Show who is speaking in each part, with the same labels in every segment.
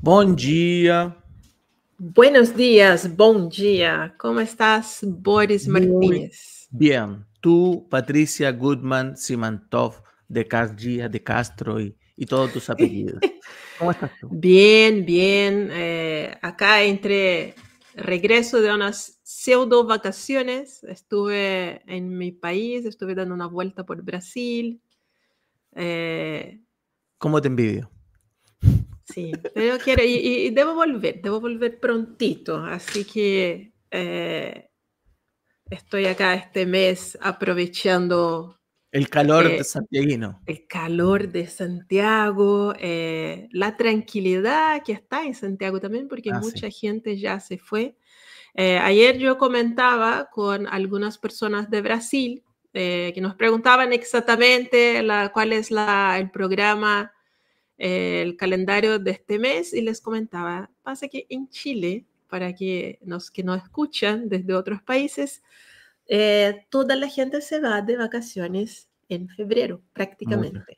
Speaker 1: Bom dia.
Speaker 2: Buenos días, bom dia. ¿Cómo estás, Boris Martínez?
Speaker 1: Muy bien. Tú, Patricia Goodman Simantov, de Cardia, de Castro y todos tus apellidos. ¿Cómo estás tú?
Speaker 2: Bien, bien. Acá entre regreso de unas pseudo vacaciones, estuve en mi país, estuve dando una vuelta por Brasil.
Speaker 1: ¿Cómo te envidio?
Speaker 2: Sí, pero quiero, y debo volver prontito, así que estoy acá este mes aprovechando
Speaker 1: El calor de santiaguino.
Speaker 2: el calor de Santiago, la tranquilidad que está en Santiago también, porque mucha gente ya se fue. Ayer yo comentaba con algunas personas de Brasil que nos preguntaban exactamente cuál es el programa, el calendario de este mes, y les comentaba, pasa que en Chile, para que nos escuchan desde otros países, toda la gente se va de vacaciones en febrero, prácticamente.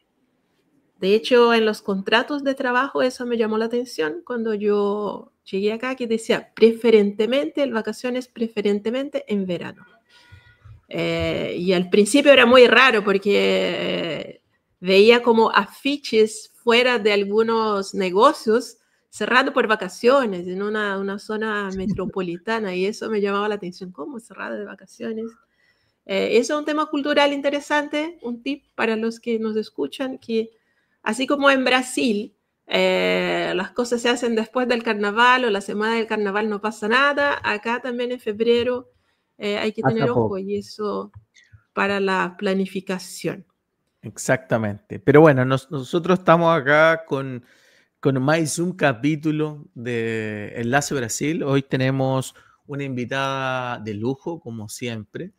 Speaker 2: De hecho, en los contratos de trabajo eso me llamó la atención cuando yo llegué acá, que decía preferentemente, vacaciones preferentemente en verano. Y al principio era muy raro porque veía como afiches fuera de algunos negocios cerrado por vacaciones en una zona metropolitana, y eso me llamaba la atención. ¿Cómo cerrado de vacaciones? Eso es un tema cultural interesante, un tip para los que nos escuchan, que así como en Brasil las cosas se hacen después del carnaval o la semana del carnaval no pasa nada, acá también en febrero hay que tener ojo, y eso para la planificación.
Speaker 1: Exactamente. Pero bueno, nosotros estamos acá con más un capítulo de Enlace Brasil. Hoy tenemos una invitada de lujo, como siempre.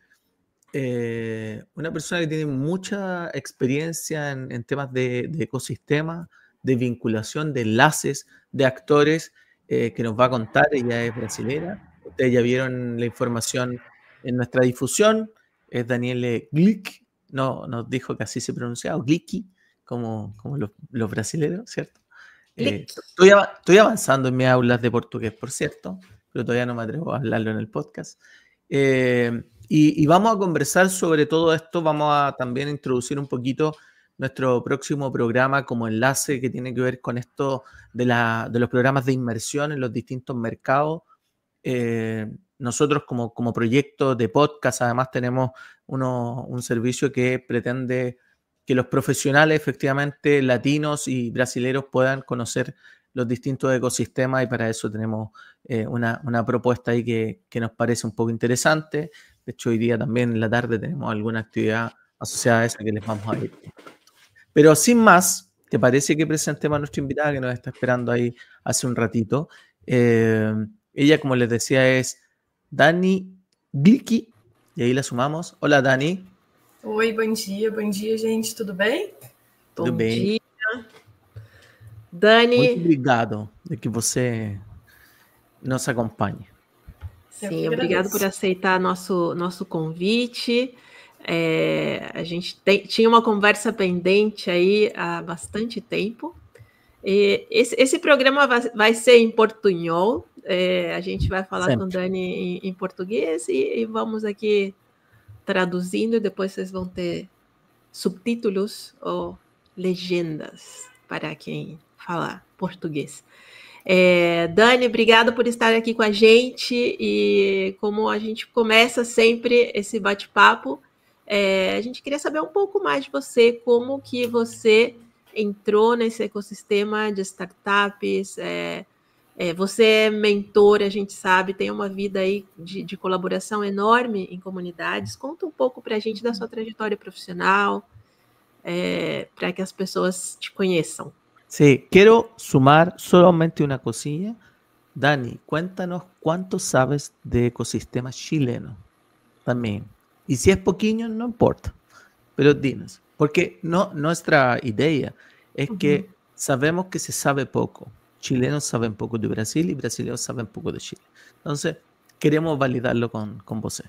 Speaker 1: Una persona que tiene mucha experiencia en temas de ecosistema, de vinculación, de enlaces, de actores, que nos va a contar. Ella es brasilera. Ustedes ya vieron la información en nuestra difusión. Es Daniele Glick. No, nos dijo que así se pronunciaba, Glicky, como los brasileros, ¿cierto? Estoy avanzando en mis aulas de portugués, por cierto, pero todavía no me atrevo a hablarlo en el podcast. Y vamos a conversar sobre todo esto. Vamos a también introducir un poquito nuestro próximo programa como enlace, que tiene que ver con esto de los programas de inmersión en los distintos mercados. Nosotros como proyecto de podcast además tenemos un servicio que pretende que los profesionales efectivamente latinos y brasileros puedan conocer los distintos ecosistemas, y para eso tenemos una propuesta ahí que nos parece un poco interesante. De hecho, hoy día también en la tarde tenemos alguna actividad asociada a eso que les vamos a ir. Pero sin más, ¿te parece que presentemos a nuestra invitada que nos está esperando ahí hace un ratito? Ella, como les decía, es Dani Glicky, y ahí la sumamos. Hola, Dani.
Speaker 3: Oi, bom dia, gente, tudo bem?
Speaker 1: Tudo
Speaker 2: Bom
Speaker 1: bem.
Speaker 2: dia. Dani.
Speaker 1: Muito obrigado de que você nos acompanhe.
Speaker 2: Sim, obrigado por aceitar nosso convite. A gente tinha uma conversa pendente aí há bastante tempo. Esse programa vai ser em portunhol. A gente vai falar
Speaker 1: Sempre
Speaker 2: com Dani em português e vamos aqui traduzindo, e depois vocês vão ter subtítulos ou legendas para quem fala português. Dani, obrigado por estar aqui com a gente, e como a gente começa sempre esse bate-papo, a gente queria saber um pouco mais de você, como que você entrou nesse ecossistema de startups. Você é mentor, a gente sabe, tem uma vida aí de colaboração enorme em comunidades. Conta um pouco para a gente da sua trajetória profissional, para que as pessoas te conheçam.
Speaker 1: Sí, quiero sumar solamente una cosilla. Dani, cuéntanos cuánto sabes de ecosistema chileno también. Y si es poquito, no importa, pero dinos, porque nuestra idea es que sabemos que se sabe poco. Chilenos saben poco de Brasil y brasileños saben poco de Chile. Entonces, queremos validarlo com você.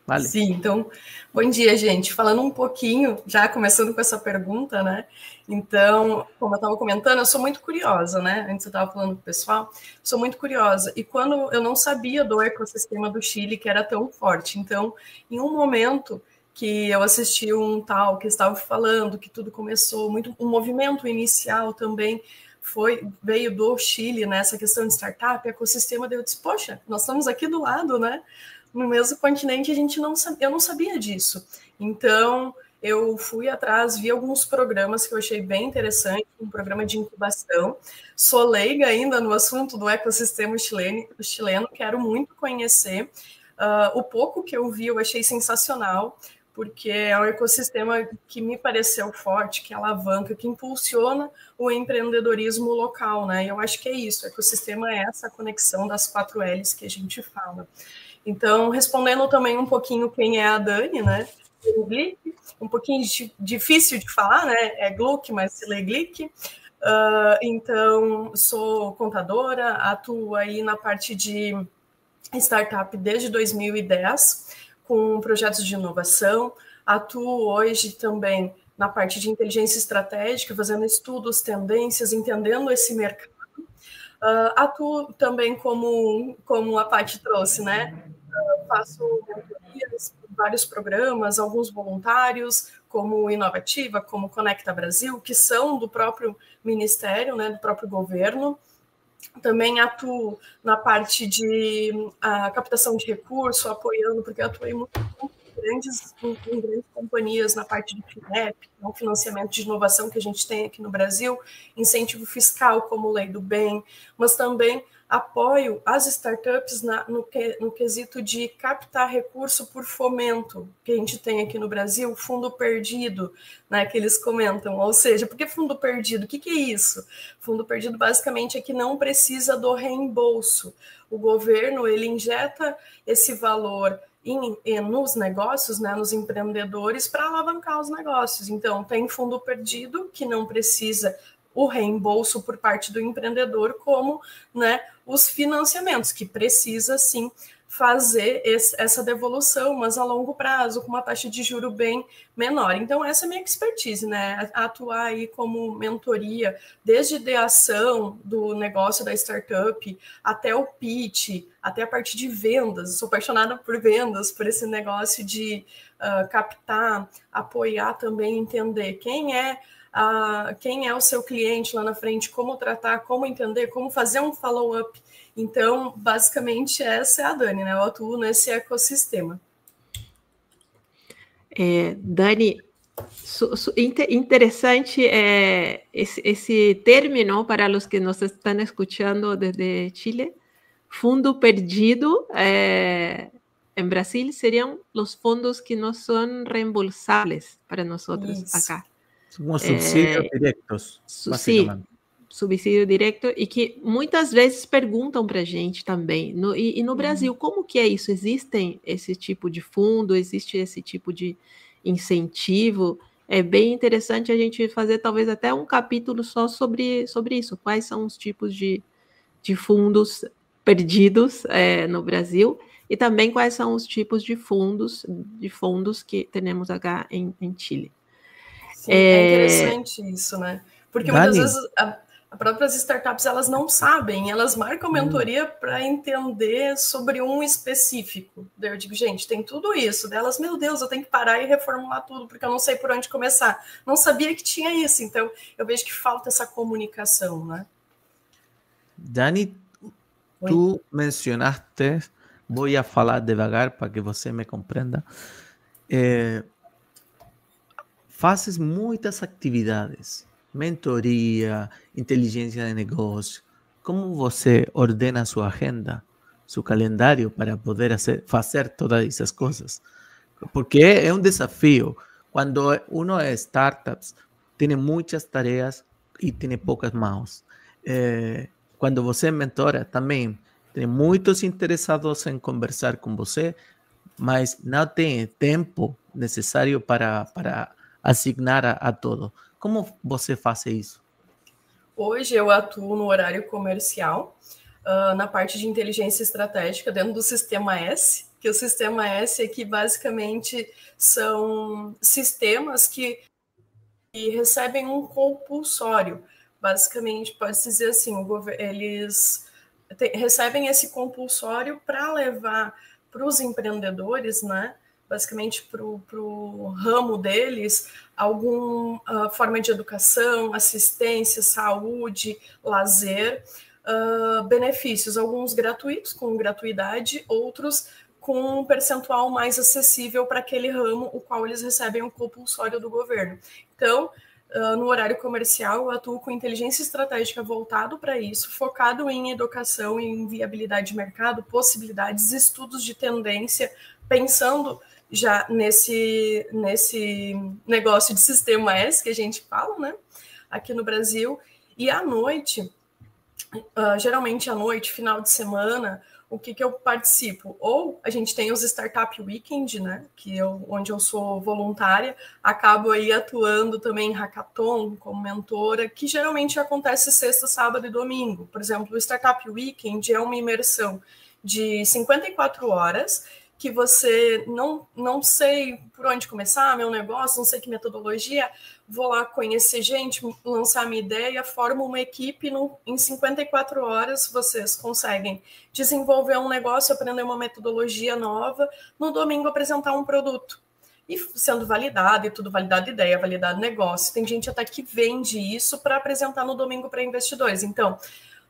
Speaker 1: Vale?
Speaker 3: Sim, então, bom dia, gente. Falando um pouquinho, já começando com essa pergunta, né? Então, como eu estava comentando, eu sou muito curiosa, né? Antes eu estava falando com o pessoal, sou muito curiosa. E quando eu não sabia do ecossistema do Chile, que era tão forte. Então, em um momento que eu assisti um tal que estava falando que tudo começou, um movimento inicial também veio do Chile, né? Essa questão de startup, ecossistema, eu disse, poxa, nós estamos aqui do lado, né? No mesmo continente, eu não sabia disso. Então, eu fui atrás, vi alguns programas que eu achei bem interessante, um programa de incubação. Sou leiga ainda no assunto do ecossistema chileno, quero muito conhecer. O pouco que eu vi, eu achei sensacional, porque é um ecossistema que me pareceu forte, que alavanca, que impulsiona o empreendedorismo local, né? E eu acho que é isso, o ecossistema é essa conexão das 4 L's que a gente fala. Então, respondendo também um pouquinho quem é a Dani, né? Um pouquinho difícil de falar, né? É Gluck, mas se lê Glick. Então, sou contadora, atuo aí na parte de startup desde 2010, com projetos de inovação. Atuo hoje também na parte de inteligência estratégica, fazendo estudos, tendências, entendendo esse mercado. Atuo também como a Paty trouxe, né? Faço mentorias, vários programas, alguns voluntários, como Inovativa, como Conecta Brasil, que são do próprio ministério, né, do próprio governo. Também atuo na parte de captação de recurso, apoiando, porque eu atuei muito em grandes companhias na parte de FINEP, um financiamento de inovação que a gente tem aqui no Brasil, incentivo fiscal como Lei do Bem, mas também apoio as startups no quesito de captar recurso por fomento, que a gente tem aqui no Brasil, fundo perdido, né, que eles comentam. Ou seja, por que fundo perdido? O que é isso? Fundo perdido basicamente é que não precisa do reembolso. O governo ele injeta esse valor nos negócios, né, nos empreendedores, para alavancar os negócios. Então, tem fundo perdido que não precisa o reembolso por parte do empreendedor, como, né, os financiamentos, que precisa, sim, fazer essa devolução, mas a longo prazo, com uma taxa de juro bem menor. Então, essa é a minha expertise, né? Atuar aí como mentoria, desde ideação do negócio da startup, até o pitch, até a parte de vendas. Sou apaixonada por vendas, por esse negócio de captar, apoiar também, entender quem é o seu cliente lá na frente, como tratar, como entender, como fazer um follow-up. Então, basicamente, essa é a Dani, né? Eu atuo nesse ecossistema.
Speaker 2: Dani, interessante esse término para os que nos estão escutando desde Chile. Fundo perdido, em Brasil, seriam os fundos que não são reembolsáveis para nós acá.
Speaker 1: Como subsídios diretos, basicamente.
Speaker 2: Sim, subsídio direto, e que muitas vezes perguntam para a gente também. E no Brasil, como que é isso? Existem esse tipo de fundo? Existe esse tipo de incentivo? É bem interessante a gente fazer talvez até um capítulo só sobre isso. Quais são os tipos de fundos perdidos no Brasil? E também quais são os tipos de fundos que temos aqui em Chile.
Speaker 3: Sim, é interessante isso, né? Porque muitas vezes as próprias startups, elas não sabem, elas marcam mentoria para entender sobre um específico. Daí eu digo, gente, tem tudo isso. Delas, meu Deus, eu tenho que parar e reformular tudo, porque eu não sei por onde começar. Não sabia que tinha isso, então eu vejo que falta essa comunicação, né?
Speaker 1: Dani, tu mencionaste, vou falar devagar para que você me compreenda, fazes muitas atividades, mentoria, inteligência de negócio. Como você ordena sua agenda, seu calendário para poder fazer todas essas coisas? Porque é um desafio. Cuando uno es startups, tiene muchas tareas y tiene pocas mãos. Quando você é mentora, também tem muitos interessados em conversar com você, mas não tem tempo necessário para asignar a todo. Como você faz isso?
Speaker 3: Hoje eu atuo no horário comercial, na parte de inteligência estratégica dentro do Sistema S, que o Sistema S aqui basicamente são sistemas que recebem um compulsório. Basicamente, pode-se dizer assim, eles recebem esse compulsório para levar para os empreendedores, né? Basicamente para o ramo deles, alguma forma de educação, assistência, saúde, lazer, benefícios, alguns gratuitos, com gratuidade, outros com um percentual mais acessível para aquele ramo, o qual eles recebem um compulsório do governo. Então, no horário comercial, eu atuo com inteligência estratégica voltado para isso, focado em educação, em viabilidade de mercado, possibilidades, estudos de tendência, pensando já nesse negócio de Sistema S que a gente fala, né, aqui no Brasil. E à noite, geralmente à noite, final de semana, o que eu participo? Ou a gente tem os Startup Weekend, né, onde eu sou voluntária, acabo aí atuando também em hackathon como mentora, que geralmente acontece sexta, sábado e domingo. Por exemplo, o Startup Weekend é uma imersão de 54 horas, que você não sei por onde começar meu negócio, não sei que metodologia, vou lá conhecer gente, lançar minha ideia, formo uma equipe, em 54 horas vocês conseguem desenvolver um negócio, aprender uma metodologia nova, no domingo apresentar um produto. E sendo validado, e tudo validado ideia, validado negócio. Tem gente até que vende isso para apresentar no domingo para investidores. Então,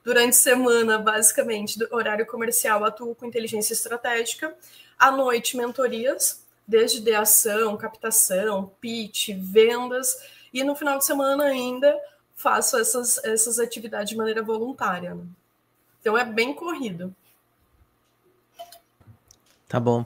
Speaker 3: durante a semana, basicamente, do horário comercial, atuo com inteligência estratégica. À noite, mentorias, desde ideação, captação, pitch, vendas. E no final de semana ainda faço essas atividades de maneira voluntária. Né? Então, é bem corrido.
Speaker 1: Tá bom.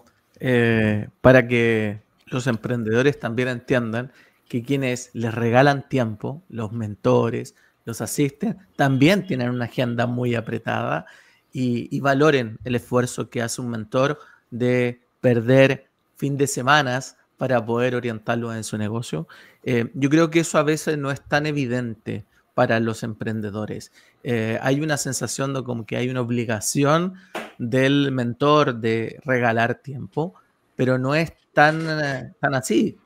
Speaker 1: Para que los emprendedores también entiendan que quienes les regalan tiempo, los mentores, los asisten, también tienen una agenda muy apretada y valoren el esfuerzo que hace un mentor de perder fin de semanas para poder orientarlos en su negocio. Yo creo que eso a veces no es tan evidente para los emprendedores. Hay una sensación de como que hay una obligación del mentor de regalar tiempo, pero no es tan así.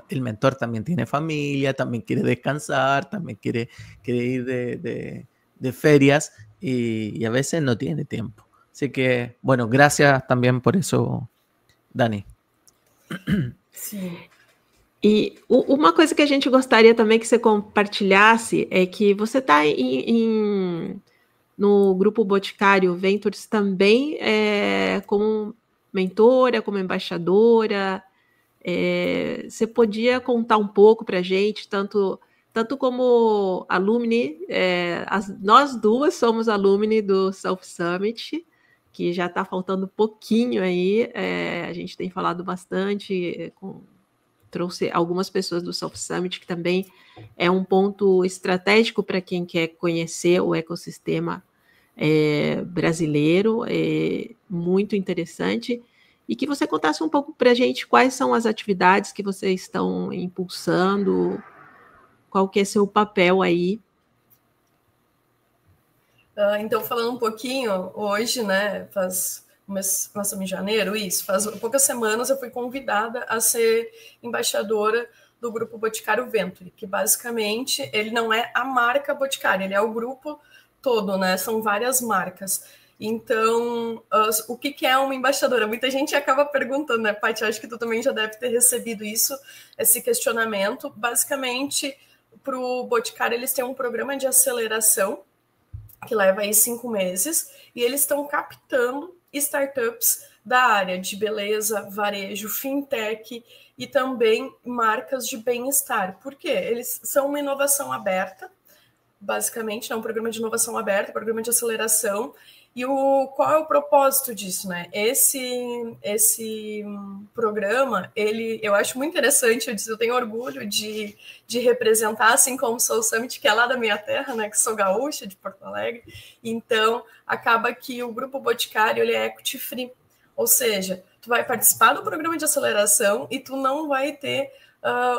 Speaker 1: El mentor también tiene familia, también quiere descansar, también quiere ir de ferias y a veces no tiene tiempo. Así que, bueno, gracias también por eso, Dani.
Speaker 2: Sim. E uma coisa que a gente gostaria também que você compartilhasse é que você está no Grupo Boticário Ventures também como mentora, como embaixadora. Você podia contar um pouco para a gente, tanto como alumni, nós duas somos alumni do Self Summit, que já está faltando pouquinho aí, a gente tem falado bastante, trouxe algumas pessoas do Self Summit, que também é um ponto estratégico para quem quer conhecer o ecossistema brasileiro, muito interessante, e que você contasse um pouco para a gente quais são as atividades que vocês estão impulsando, qual que é seu papel aí.
Speaker 3: Então, falando um pouquinho, hoje, né, nós estamos em janeiro, faz poucas semanas eu fui convidada a ser embaixadora do Grupo Boticário Ventures, que basicamente ele não é a marca Boticário, ele é o grupo todo, né, são várias marcas. Então, o que é uma embaixadora? Muita gente acaba perguntando, né, Paty? Acho que tu também já deve ter recebido esse questionamento. Basicamente, para o Boticário, eles têm um programa de aceleração que leva aí 5 meses, e eles estão captando startups da área de beleza, varejo, fintech e também marcas de bem-estar. Por quê? Eles são uma inovação aberta, basicamente, né, um programa de inovação aberta, programa de aceleração. E qual é o propósito disso, né? Esse programa, eu acho muito interessante, eu tenho orgulho de representar, assim como o Soul Summit, que é lá da minha terra, né? Que sou gaúcha, de Porto Alegre. Então, acaba que o Grupo Boticário, ele é equity free. Ou seja, tu vai participar do programa de aceleração e tu não vai ter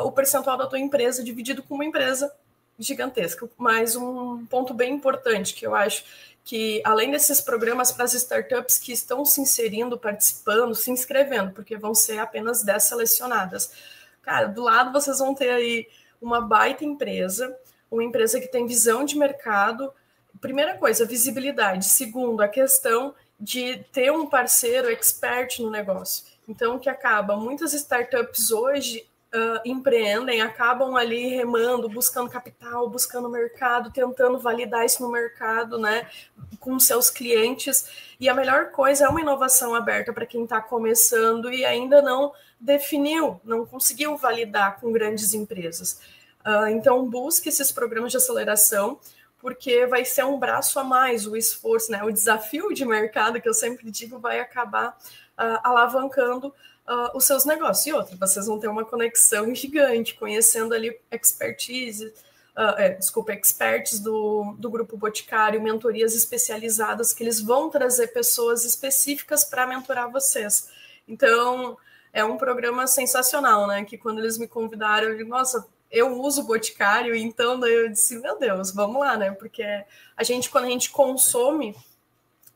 Speaker 3: o percentual da tua empresa dividido com uma empresa gigantesca. Mas um ponto bem importante que eu acho que, além desses programas para as startups que estão se inserindo, participando, se inscrevendo, porque vão ser apenas 10 selecionadas. Cara, do lado vocês vão ter aí uma baita empresa, uma empresa que tem visão de mercado. Primeira coisa, visibilidade. Segundo, a questão de ter um parceiro expert no negócio. Então, o que acaba? Muitas startups hoje empreendem, acabam ali remando, buscando capital, buscando mercado, tentando validar isso no mercado, né, com seus clientes. E a melhor coisa é uma inovação aberta para quem está começando e ainda não definiu, não conseguiu validar com grandes empresas. Então, busque esses programas de aceleração, porque vai ser um braço a mais, o esforço, né, o desafio de mercado, que eu sempre digo, vai acabar alavancando os seus negócios. E outra, vocês vão ter uma conexão gigante, conhecendo ali experts do Grupo Boticário, mentorias especializadas, que eles vão trazer pessoas específicas para mentorar vocês. Então, é um programa sensacional, né? Que quando eles me convidaram, eu digo, nossa, eu uso o Boticário, então daí eu disse, meu Deus, vamos lá, né? Porque quando a gente consome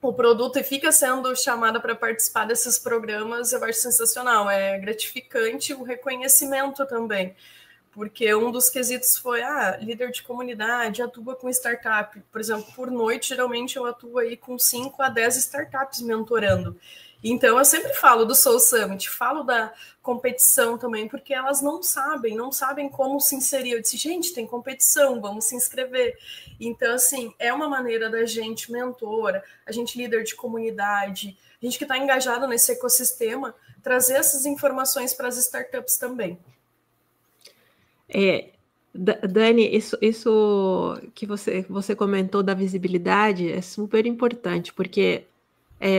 Speaker 3: o produto e fica sendo chamada para participar desses programas, eu acho sensacional. É gratificante o reconhecimento também, porque um dos quesitos foi, líder de comunidade, atua com startup. Por exemplo, por noite, geralmente eu atuo aí com 5 a 10 startups mentorando. Então, eu sempre falo do Soul Summit, falo da competição também, porque elas não sabem como se inserir. Eu disse, gente, tem competição, vamos se inscrever. Então, assim, é uma maneira da gente mentora, a gente líder de comunidade, a gente que está engajado nesse ecossistema, trazer essas informações para as startups também.
Speaker 2: Dani, isso que você comentou da visibilidade é super importante, porque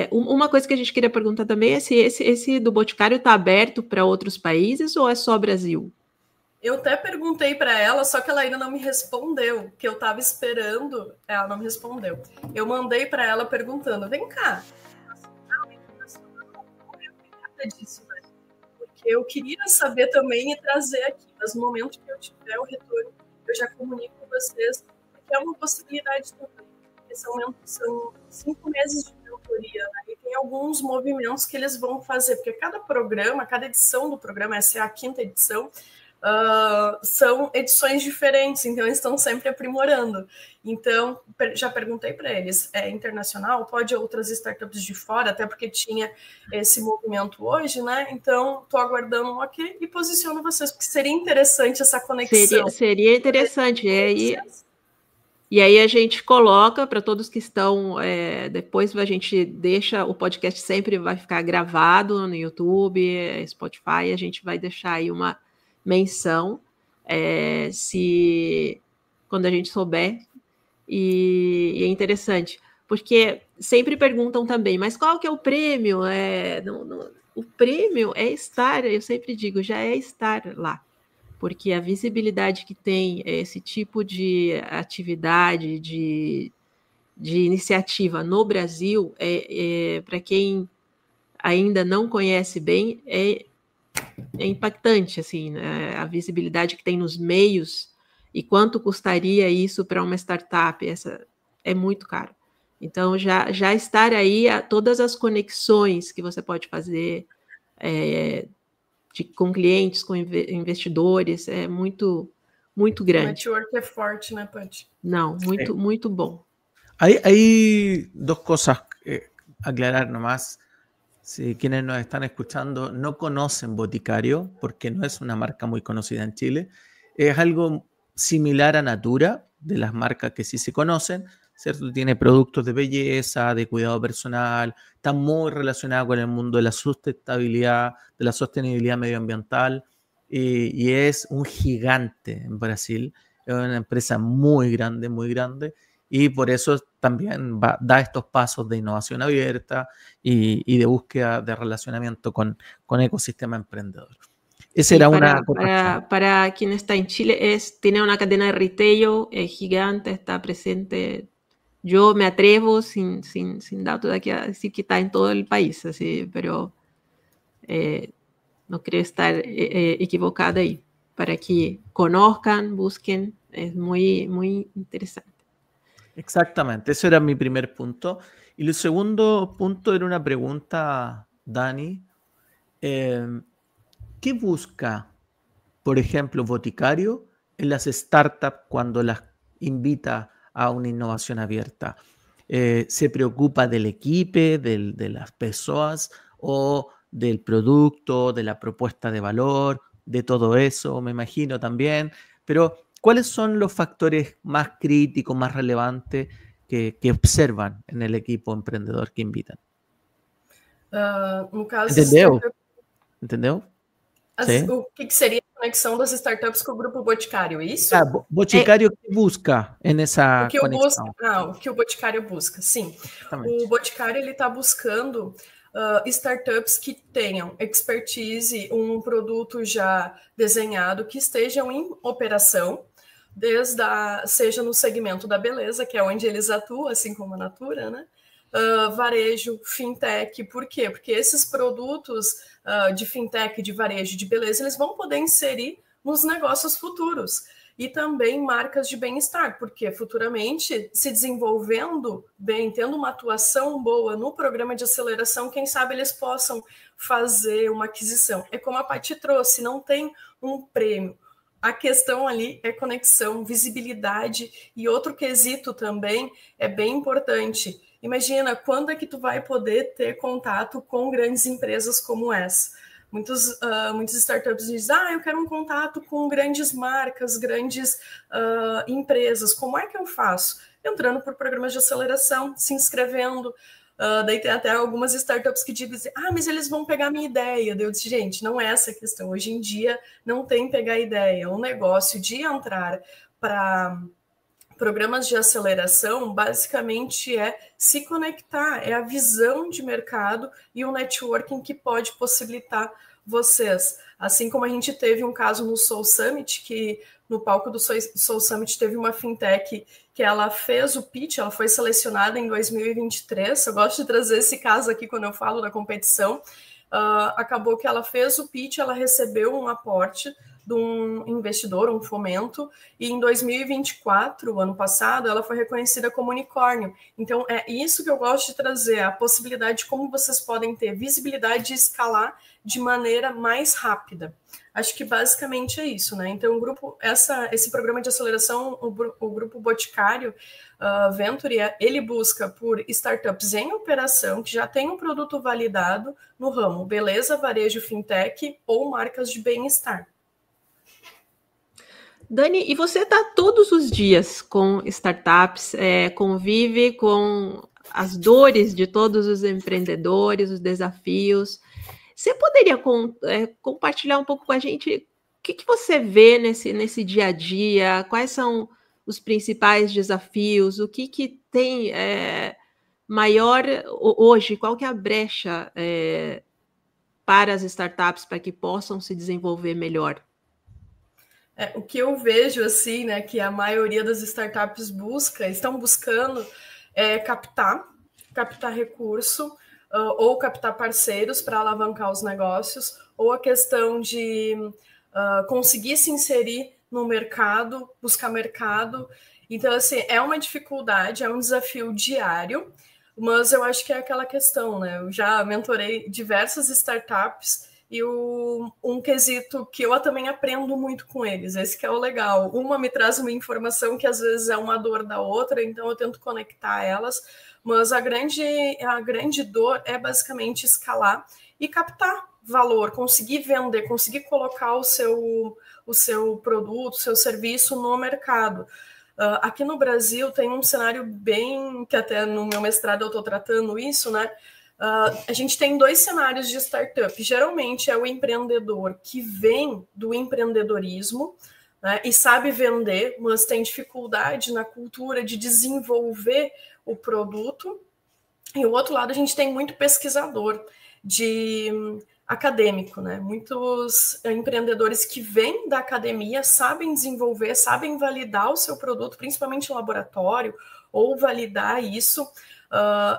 Speaker 2: uma coisa que a gente queria perguntar também é se esse do Boticário está aberto para outros países ou é só Brasil?
Speaker 3: Eu até perguntei para ela, só que ela ainda não me respondeu, que eu estava esperando, ela não me respondeu. Eu mandei para ela perguntando, vem cá, disso, né? Porque eu queria saber também e trazer aqui, mas no momento que eu tiver o retorno, eu já comunico com vocês, porque é uma possibilidade também. São 5 meses de mentoria, né? E tem alguns movimentos que eles vão fazer, porque cada edição do programa, essa é a 5ª edição, são edições diferentes, então eles estão sempre aprimorando. Então, já perguntei para eles, é internacional? Pode outras startups de fora, até porque tinha esse movimento hoje, né? Então, estou aguardando um ok e posiciono vocês, porque seria interessante essa conexão.
Speaker 2: Seria interessante, e aí a gente coloca para todos que estão, depois a gente deixa, o podcast sempre vai ficar gravado no YouTube, Spotify, a gente vai deixar aí uma menção, quando a gente souber, e é interessante, porque sempre perguntam também, mas qual que é o prêmio? O prêmio é estar, eu sempre digo, já é estar lá, porque a visibilidade que tem esse tipo de atividade, de iniciativa no Brasil, para quem ainda não conhece bem, é impactante, assim, né? A visibilidade que tem nos meios e quanto custaria isso para uma startup, é muito caro. Então, já estar aí, todas as conexões que você pode fazer com clientes, com investidores, é muito, muito grande.
Speaker 3: O network é forte, né, Punch?
Speaker 2: Não, muito, muito bom.
Speaker 1: Hay 2 cosas aclarar nomás. Si quienes nos están escuchando no conocen Boticario, porque no es una marca muy conocida en Chile, es algo similar a Natura, de las marcas que sí se conocen, ¿cierto? Tiene productos de belleza, de cuidado personal, está muy relacionado con el mundo de la sustentabilidad, de la sostenibilidad medioambiental, y es un gigante en Brasil, es una empresa muy grande, y por eso también da estos pasos de innovación abierta y de búsqueda de relacionamiento con ecosistema emprendedor. Esa era una
Speaker 2: para quien está en Chile, tiene una cadena de retail gigante, está presente. Yo me atrevo sin datos de aquí a decir que está en todo el país, así, pero no creo estar equivocada ahí. Para que conozcan, busquen, es muy, muy interesante.
Speaker 1: Exactamente, ese era mi primer punto. Y el segundo punto era una pregunta, Dani. ¿Qué busca, por ejemplo, Boticario en las startups cuando las invita a una innovación abierta? ¿Se preocupa del equipo, de las personas, o del producto, de la propuesta de valor, de todo eso, me imagino también? Pero, ¿cuáles son los factores más críticos, más relevantes que observan en el equipo empreendedor que invitan?
Speaker 3: No caso,
Speaker 1: Entendeu?
Speaker 3: O que seria a conexão das startups com o Grupo Boticário, isso?
Speaker 1: Boticário que busca nessa conexão?
Speaker 3: O que o Boticário busca, sim. Exatamente. O Boticário está buscando startups que tenham expertise, um produto já desenhado, que estejam em operação, seja no segmento da beleza, que é onde eles atuam, assim como a Natura, né? Varejo, fintech. Por quê? Porque esses produtos de fintech, de varejo, de beleza, eles vão poder inserir nos negócios futuros. E também marcas de bem-estar, porque futuramente, se desenvolvendo bem, tendo uma atuação boa no programa de aceleração, quem sabe eles possam fazer uma aquisição. É como a Paty trouxe, não tem um prêmio. A questão ali é conexão, visibilidade, e outro quesito também é bem importante. Imagina, quando é que tu vai poder ter contato com grandes empresas como essa? Muitos startups dizem, eu quero um contato com grandes marcas, grandes empresas. Como é que eu faço? Entrando por programas de aceleração, se inscrevendo. Daí tem até algumas startups que dizem, mas eles vão pegar minha ideia. Daí eu disse, gente, não é essa a questão. Hoje em dia não tem pegar ideia. O negócio de entrar para programas de aceleração, basicamente, é se conectar, é a visão de mercado e o networking que pode possibilitar vocês. Assim como a gente teve um caso no Soul Summit, que no palco do Soul Summit teve uma fintech que ela fez o pitch, ela foi selecionada em 2023, eu gosto de trazer esse caso aqui quando eu falo da competição, acabou que ela fez o pitch, ela recebeu um aporte de um investidor, um fomento, e em 2024, ano passado, ela foi reconhecida como unicórnio. Então, é isso que eu gosto de trazer, a possibilidade de como vocês podem ter visibilidade e escalar de maneira mais rápida. Acho que basicamente é isso, né? Então, esse programa de aceleração, o Grupo Boticário Venture, ele busca por startups em operação, que já tem um produto validado no ramo beleza, varejo, fintech ou marcas de bem-estar.
Speaker 2: Dani, e você está todos os dias com startups, convive com as dores de todos os empreendedores, os desafios. Você poderia compartilhar um pouco com a gente o que você vê nesse dia a dia? Quais são os principais desafios? O que tem maior hoje? Qual que é a brecha para as startups para que possam se desenvolver melhor?
Speaker 3: O que eu vejo, assim, né, que a maioria das startups estão buscando captar recurso, ou captar parceiros para alavancar os negócios, ou a questão de conseguir se inserir no mercado, buscar mercado. Então, assim, é uma dificuldade, é um desafio diário, mas eu acho que é aquela questão, né? Eu já mentorei diversas startups e um quesito que eu também aprendo muito com eles, esse que é o legal. Uma me traz uma informação que às vezes é uma dor da outra, então eu tento conectar elas, mas a grande dor é basicamente escalar e captar valor, conseguir vender, conseguir colocar o seu produto, o seu serviço no mercado. Aqui no Brasil tem um cenário bem, que até no meu mestrado eu estou tratando isso, né? A gente tem dois cenários de startup. Geralmente é o empreendedor que vem do empreendedorismo, né, e sabe vender, mas tem dificuldade na cultura de desenvolver o produto. E o outro lado, a gente tem muito pesquisador acadêmico, né? Muitos empreendedores que vêm da academia sabem desenvolver, sabem validar o seu produto, principalmente em laboratório, ou validar isso,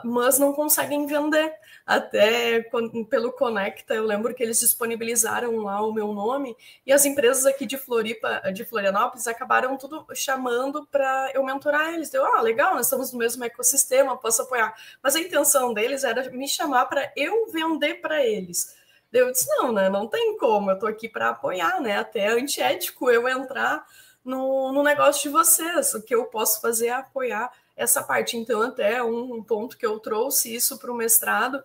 Speaker 3: mas não conseguem vender. Até pelo Conecta, eu lembro que eles disponibilizaram lá o meu nome, e as empresas aqui de Florianópolis, acabaram tudo chamando para eu mentorar eles. Legal, nós estamos no mesmo ecossistema, posso apoiar. Mas a intenção deles era me chamar para eu vender para eles. Eu disse, não, né? Não tem como, eu estou aqui para apoiar, né? Até é antiético eu entrar no negócio de vocês. O que eu posso fazer é apoiar essa parte. Então, até um ponto que eu trouxe isso para o mestrado,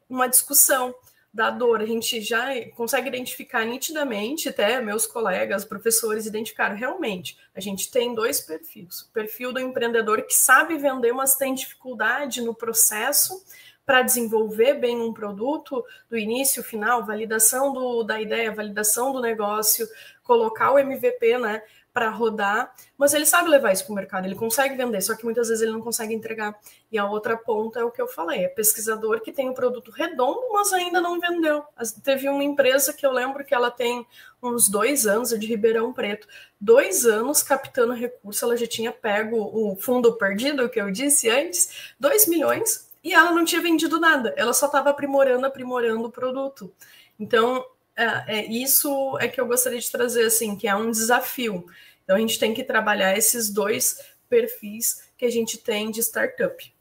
Speaker 3: uma discussão da dor. A gente já consegue identificar nitidamente, até meus colegas, professores, identificaram realmente. A gente tem dois perfis. O perfil do empreendedor que sabe vender, mas tem dificuldade no processo para desenvolver bem um produto, do início ao final, validação da ideia, validação do negócio, colocar o MVP, né, para rodar, mas ele sabe levar isso para o mercado, ele consegue vender, só que muitas vezes ele não consegue entregar. E a outra ponta é o que eu falei, é pesquisador que tem um produto redondo, mas ainda não vendeu. Teve uma empresa que eu lembro que ela tem uns 2 anos, é de Ribeirão Preto, 2 anos captando recurso, ela já tinha pego o fundo perdido, que eu disse antes, 2 milhões, e ela não tinha vendido nada, ela só estava aprimorando o produto. Então, isso é que eu gostaria de trazer, assim, que é um desafio. Então, a gente tem que trabalhar esses dois perfis que a gente tem de startup.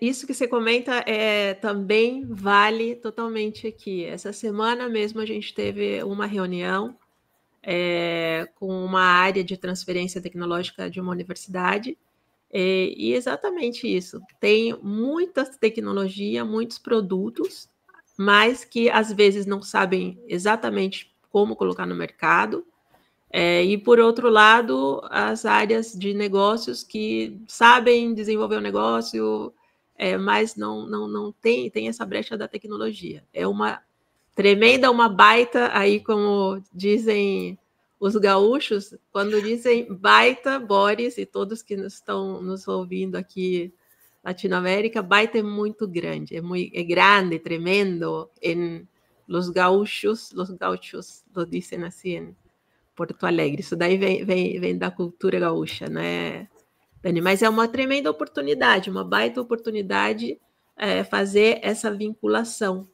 Speaker 2: Isso que você comenta também vale totalmente aqui. Essa semana mesmo a gente teve uma reunião com uma área de transferência tecnológica de uma universidade, e exatamente isso. Tem muita tecnologia, muitos produtos, mas que às vezes não sabem exatamente como colocar no mercado. E, por outro lado, as áreas de negócios que sabem desenvolver o negócio, mas não tem essa brecha da tecnologia. É uma tremenda, uma baita, aí como dizem os gaúchos, quando dizem baita, Boris, e todos que estão nos ouvindo aqui, Latinoamérica, baita é muito grande, é grande, tremendo. Los gauchos lo dizem assim em Porto Alegre. Isso daí vem da cultura gaúcha, né, Dani? Mas é uma tremenda oportunidade, uma baita oportunidade fazer essa vinculação.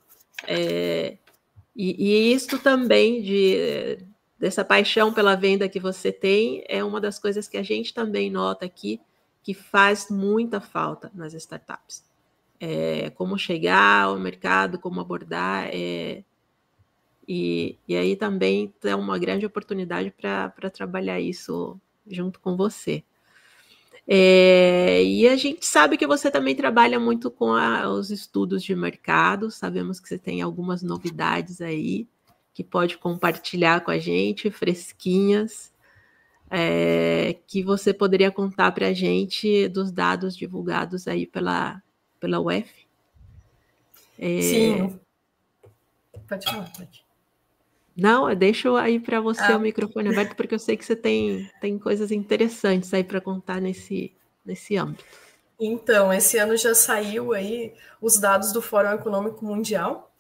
Speaker 2: E isso também dessa paixão pela venda que você tem é uma das coisas que a gente também nota aqui, que faz muita falta nas startups. Como chegar ao mercado, como abordar, e aí também é uma grande oportunidade para trabalhar isso junto com você. E a gente sabe que você também trabalha muito com os estudos de mercado, sabemos que você tem algumas novidades aí que pode compartilhar com a gente, fresquinhas, que você poderia contar para a gente dos dados divulgados aí pela UF.
Speaker 3: Sim. Pode falar, pode.
Speaker 2: Não, eu deixo aí para você o microfone aberto, porque eu sei que você tem coisas interessantes aí para contar nesse âmbito.
Speaker 3: Então, esse ano já saiu aí os dados do Fórum Econômico Mundial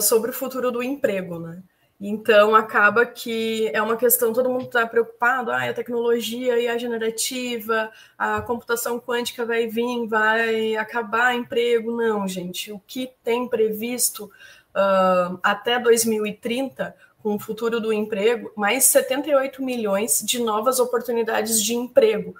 Speaker 3: sobre o futuro do emprego, né? Então, acaba que é uma questão, todo mundo está preocupado, a tecnologia e a generativa, a computação quântica vai vir, vai acabar emprego. Não, gente, o que tem previsto até 2030, com o futuro do emprego, mais 78 milhões de novas oportunidades de emprego.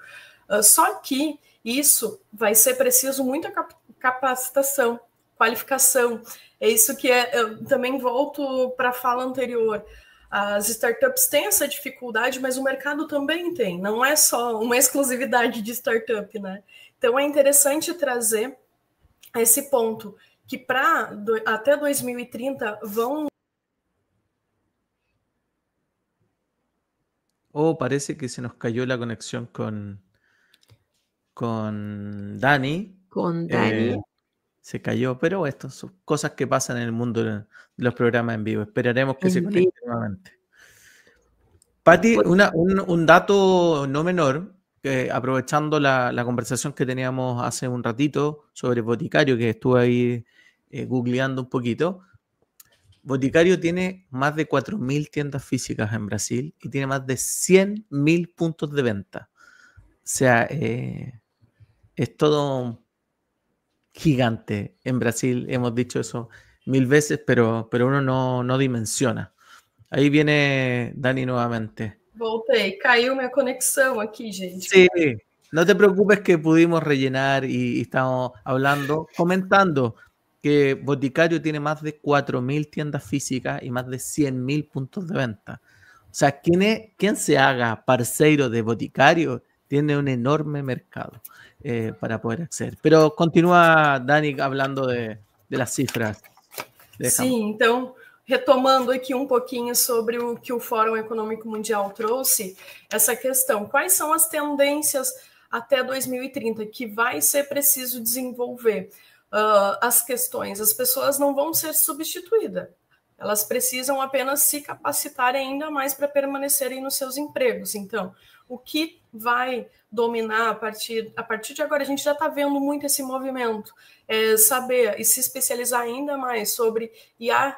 Speaker 3: Só que isso vai ser preciso muita capacitação, qualificação. É isso que eu também volto para a fala anterior. As startups têm essa dificuldade, mas o mercado também tem. Não é só uma exclusividade de startup, né? Então, é interessante trazer esse ponto, que até 2030 vão...
Speaker 1: Parece que se nos cayó la conexión con Dani.
Speaker 2: Con Dani.
Speaker 1: Se cayó, pero estas son cosas que pasan en el mundo de los programas en vivo. Esperaremos que se conecte nuevamente. Pati, un dato no menor, que aprovechando la conversación que teníamos hace un ratito sobre Boticario, que estuve ahí googleando un poquito. Boticario tiene más de 4.000 tiendas físicas en Brasil y tiene más de 100.000 puntos de venta. O sea, es todo gigante en Brasil. Hemos dicho eso 1000 veces, pero uno no dimensiona. Aí viene Dani nuevamente.
Speaker 3: Voltei, caiu minha conexão aqui, gente.
Speaker 1: Sí, no te preocupes que pudimos rellenar y estamos hablando, comentando que Boticario tiene más de 4.000 tiendas físicas y más de 100.000 puntos de venta. O sea, quien se haga parceiro de Boticario tiene un enorme mercado para poder acceder. Pero continúa, Dani, hablando de las cifras.
Speaker 3: Sim, então, retomando aqui um pouquinho sobre o que o Fórum Econômico Mundial trouxe, essa questão, quais são as tendências até 2030 que vai ser preciso desenvolver? As questões, as pessoas não vão ser substituídas, elas precisam apenas se capacitarem ainda mais para permanecerem nos seus empregos. Então, o que vai dominar a partir de agora, a gente já está vendo muito esse movimento, saber e se especializar ainda mais sobre IA,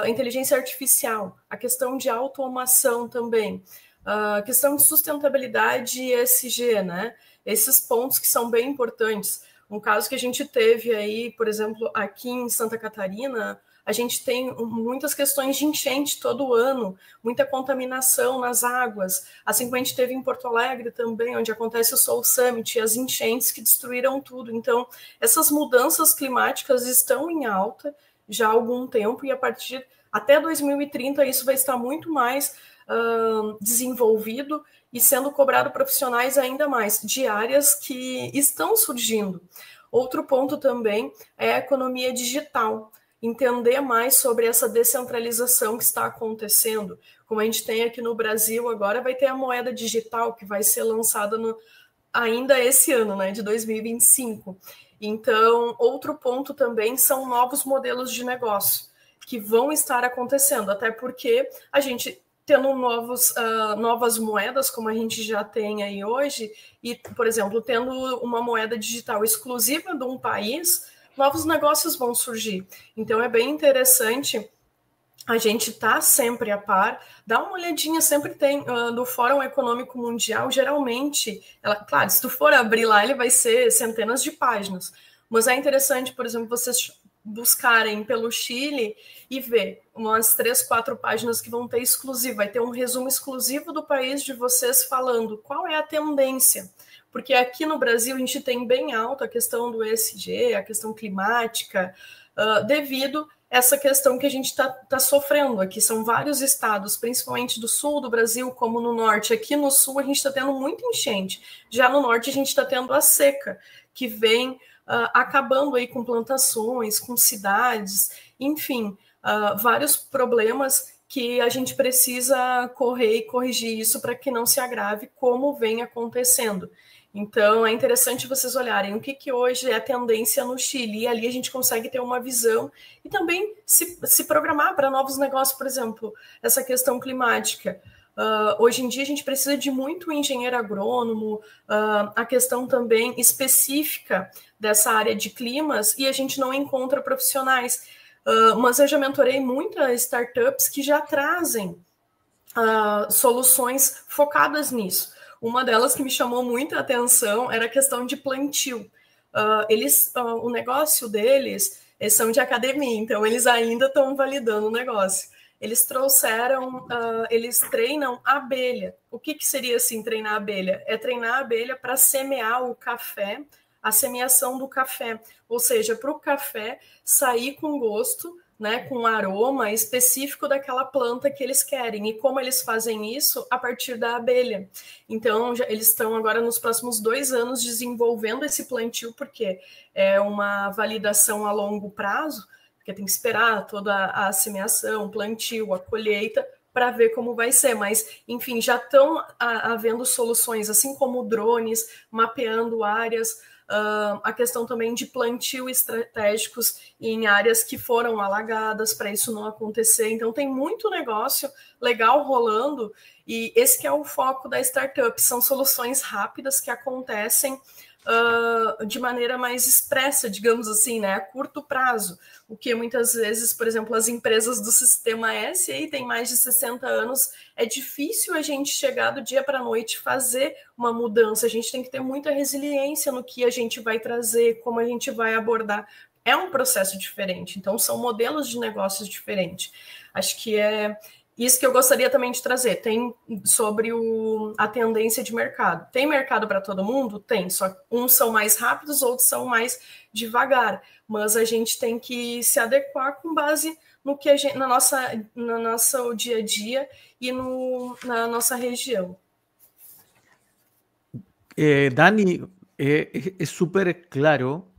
Speaker 3: inteligência artificial, a questão de automação também, a questão de sustentabilidade e ESG, né? Esses pontos que são bem importantes. Um caso que a gente teve aí, por exemplo, aqui em Santa Catarina, a gente tem muitas questões de enchente todo ano, muita contaminação nas águas, assim como a gente teve em Porto Alegre também, onde acontece o Soul Summit, e as enchentes que destruíram tudo. Então, essas mudanças climáticas estão em alta já há algum tempo, e até 2030 isso vai estar muito mais desenvolvido e sendo cobrado profissionais ainda mais, de áreas que estão surgindo. Outro ponto também é a economia digital, entender mais sobre essa descentralização que está acontecendo. Como a gente tem aqui no Brasil agora, vai ter a moeda digital que vai ser lançada ainda esse ano, né, de 2025. Então, outro ponto também são novos modelos de negócio que vão estar acontecendo, até porque a gente tendo novas moedas, como a gente já tem aí hoje, e, por exemplo, tendo uma moeda digital exclusiva de um país, novos negócios vão surgir. Então, é bem interessante a gente estar sempre a par, dá uma olhadinha, sempre tem no Fórum Econômico Mundial, geralmente, claro, se tu for abrir lá, ele vai ser centenas de páginas, mas é interessante, por exemplo, vocês buscarem pelo Chile e ver umas 3, 4 páginas que vão ter exclusivo, vai ter um resumo exclusivo do país de vocês falando qual é a tendência, porque aqui no Brasil a gente tem bem alto a questão do ESG, a questão climática, devido a essa questão que a gente está sofrendo aqui. São vários estados, principalmente do sul do Brasil, como no norte. Aqui no sul a gente está tendo muita enchente, já no norte a gente está tendo a seca, que vem acabando aí com plantações, com cidades, enfim, vários problemas que a gente precisa correr e corrigir isso para que não se agrave como vem acontecendo. Então, é interessante vocês olharem o que hoje é a tendência no Chile, e ali a gente consegue ter uma visão e também se programar para novos negócios, por exemplo, essa questão climática. Hoje em dia a gente precisa de muito engenheiro agrônomo, a questão também específica dessa área de climas, e a gente não encontra profissionais. Mas eu já mentorei muitas startups que já trazem soluções focadas nisso. Uma delas que me chamou muita atenção era a questão de plantio. O negócio deles, eles são de academia, então eles ainda estão validando o negócio. Eles trouxeram, eles treinam abelha. O que seria assim treinar abelha? É treinar a abelha para semear o café, a semeação do café, ou seja, para o café sair com gosto, né, com aroma específico daquela planta que eles querem. E como eles fazem isso? A partir da abelha. Então, eles estão agora nos próximos 2 anos desenvolvendo esse plantio, porque é uma validação a longo prazo, porque tem que esperar toda a semeação, o plantio, a colheita, para ver como vai ser. Mas, enfim, já estão havendo soluções, assim como drones, mapeando áreas, a questão também de plantio estratégicos em áreas que foram alagadas para isso não acontecer. Então tem muito negócio legal rolando, e esse que é o foco da startup, são soluções rápidas que acontecem de maneira mais expressa, digamos assim, né, a curto prazo, o que muitas vezes, por exemplo, as empresas do Sistema S aí têm mais de 60 anos, é difícil a gente chegar do dia para a noite fazer uma mudança, a gente tem que ter muita resiliência no que a gente vai trazer, como a gente vai abordar, é um processo diferente, então são modelos de negócios diferentes. Acho que é isso que eu gostaria também de trazer. Tem sobre a tendência de mercado. Tem mercado para todo mundo? Tem. Só uns são mais rápidos, outros são mais devagar. Mas a gente tem que se adequar com base no que a gente, no nosso dia a dia e na nossa região.
Speaker 1: Dani, es súper claro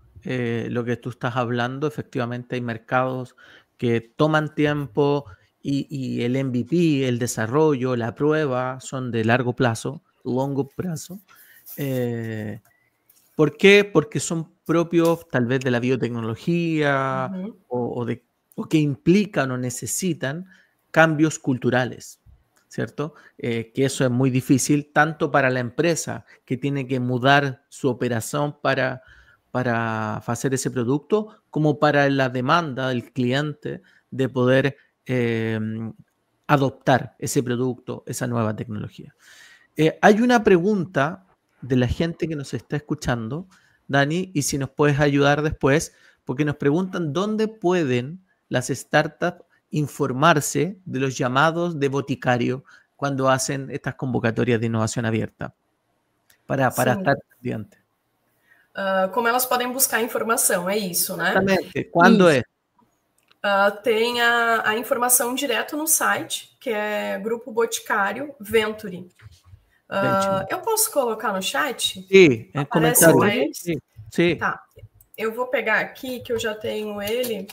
Speaker 1: lo que tú estás hablando. Efectivamente, hay mercados que toman tiempo. Y el MVP, el desarrollo, la prueba son de largo plazo, longo plazo. ¿Por qué? Porque son propios tal vez de la biotecnología o que implican o necesitan cambios culturales, ¿cierto? Que eso es muy difícil tanto para la empresa que tiene que mudar su operación para hacer ese producto, como para la demanda del cliente de poder adoptar ese producto, esa nueva tecnología. Hay una pregunta de la gente que nos está escuchando, Dani, y si nos puedes ayudar después, porque nos preguntan dónde pueden las startups informarse de los llamados de boticario cuando hacen estas convocatorias de innovación abierta, para estar pendiente.
Speaker 3: Como elas podem buscar informação, é isso, né?
Speaker 1: Exatamente. Quando é?
Speaker 3: Tem a informação direto no site, que é Grupo Boticário Venture. Eu posso colocar no chat?
Speaker 1: Sim, é comentário. Sim.
Speaker 3: Tá. Eu vou pegar aqui, que eu já tenho ele.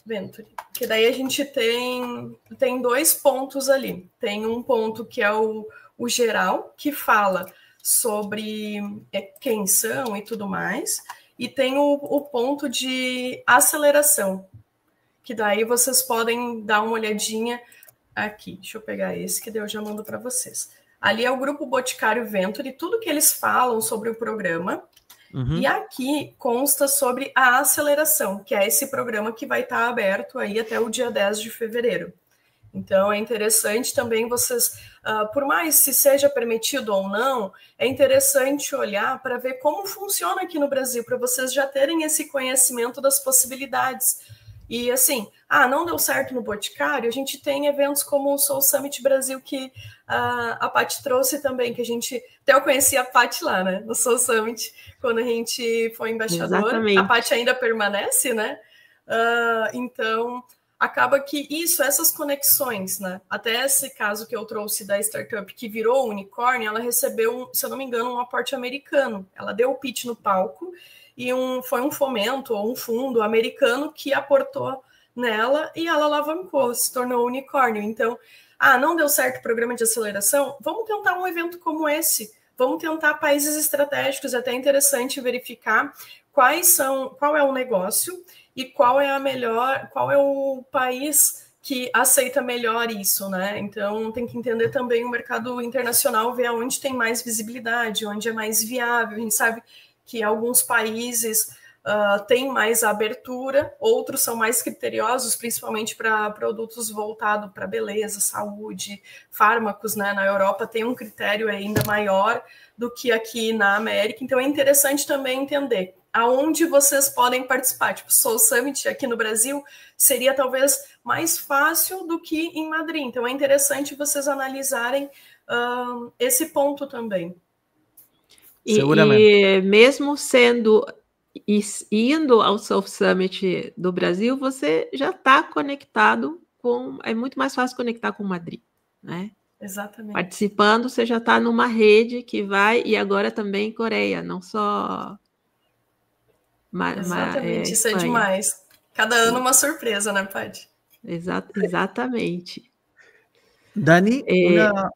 Speaker 3: Venture. Que daí a gente tem 2 pontos ali. Tem um ponto que é o geral, que fala sobre quem são e tudo mais. E tem o ponto de aceleração, que daí vocês podem dar uma olhadinha aqui. Deixa eu pegar esse, que daí eu já mando para vocês. Ali é o Grupo Boticário Venture, tudo que eles falam sobre o programa. E aqui consta sobre a aceleração, que é esse programa que vai estar aberto aí até o dia 10 de fevereiro. Então, é interessante também vocês, por mais se seja permitido ou não, é interessante olhar para ver como funciona aqui no Brasil, para vocês já terem esse conhecimento das possibilidades. E assim, não deu certo no Boticário, a gente tem eventos como o Soul Summit Brasil, que a Paty trouxe também, que até eu conheci a Paty lá, né, no Soul Summit, quando a gente foi embaixadora. Exatamente. A Paty ainda permanece, né? Então, acaba que essas conexões, né? Até esse caso que eu trouxe da startup que virou unicórnio, ela recebeu, se eu não me engano, um aporte americano. Ela deu o pitch no palco e foi um fomento ou um fundo americano que aportou nela e ela alavancou, se tornou unicórnio. Então, não deu certo o programa de aceleração? Vamos tentar um evento como esse. Vamos tentar países estratégicos. É até interessante verificar qual é o negócio e qual é o país que aceita melhor isso, né? Então, tem que entender também o mercado internacional, ver onde tem mais visibilidade, onde é mais viável. A gente sabe que alguns países têm mais abertura, outros são mais criteriosos, principalmente para produtos voltados para beleza, saúde, fármacos, né? Na Europa tem um critério ainda maior do que aqui na América. Então, é interessante também entender aonde vocês podem participar. Tipo, Soul Summit aqui no Brasil seria talvez mais fácil do que em Madrid. Então, é interessante vocês analisarem esse ponto também.
Speaker 2: E mesmo indo ao Soul Summit do Brasil, você já está conectado com... É muito mais fácil conectar com Madrid, né?
Speaker 3: Exatamente.
Speaker 2: Participando, você já está numa rede que vai... E agora também Coreia, não só...
Speaker 3: Exatamente, isso é demais. Cada ano uma surpresa, né, Paty?
Speaker 2: Exatamente.
Speaker 1: Dani,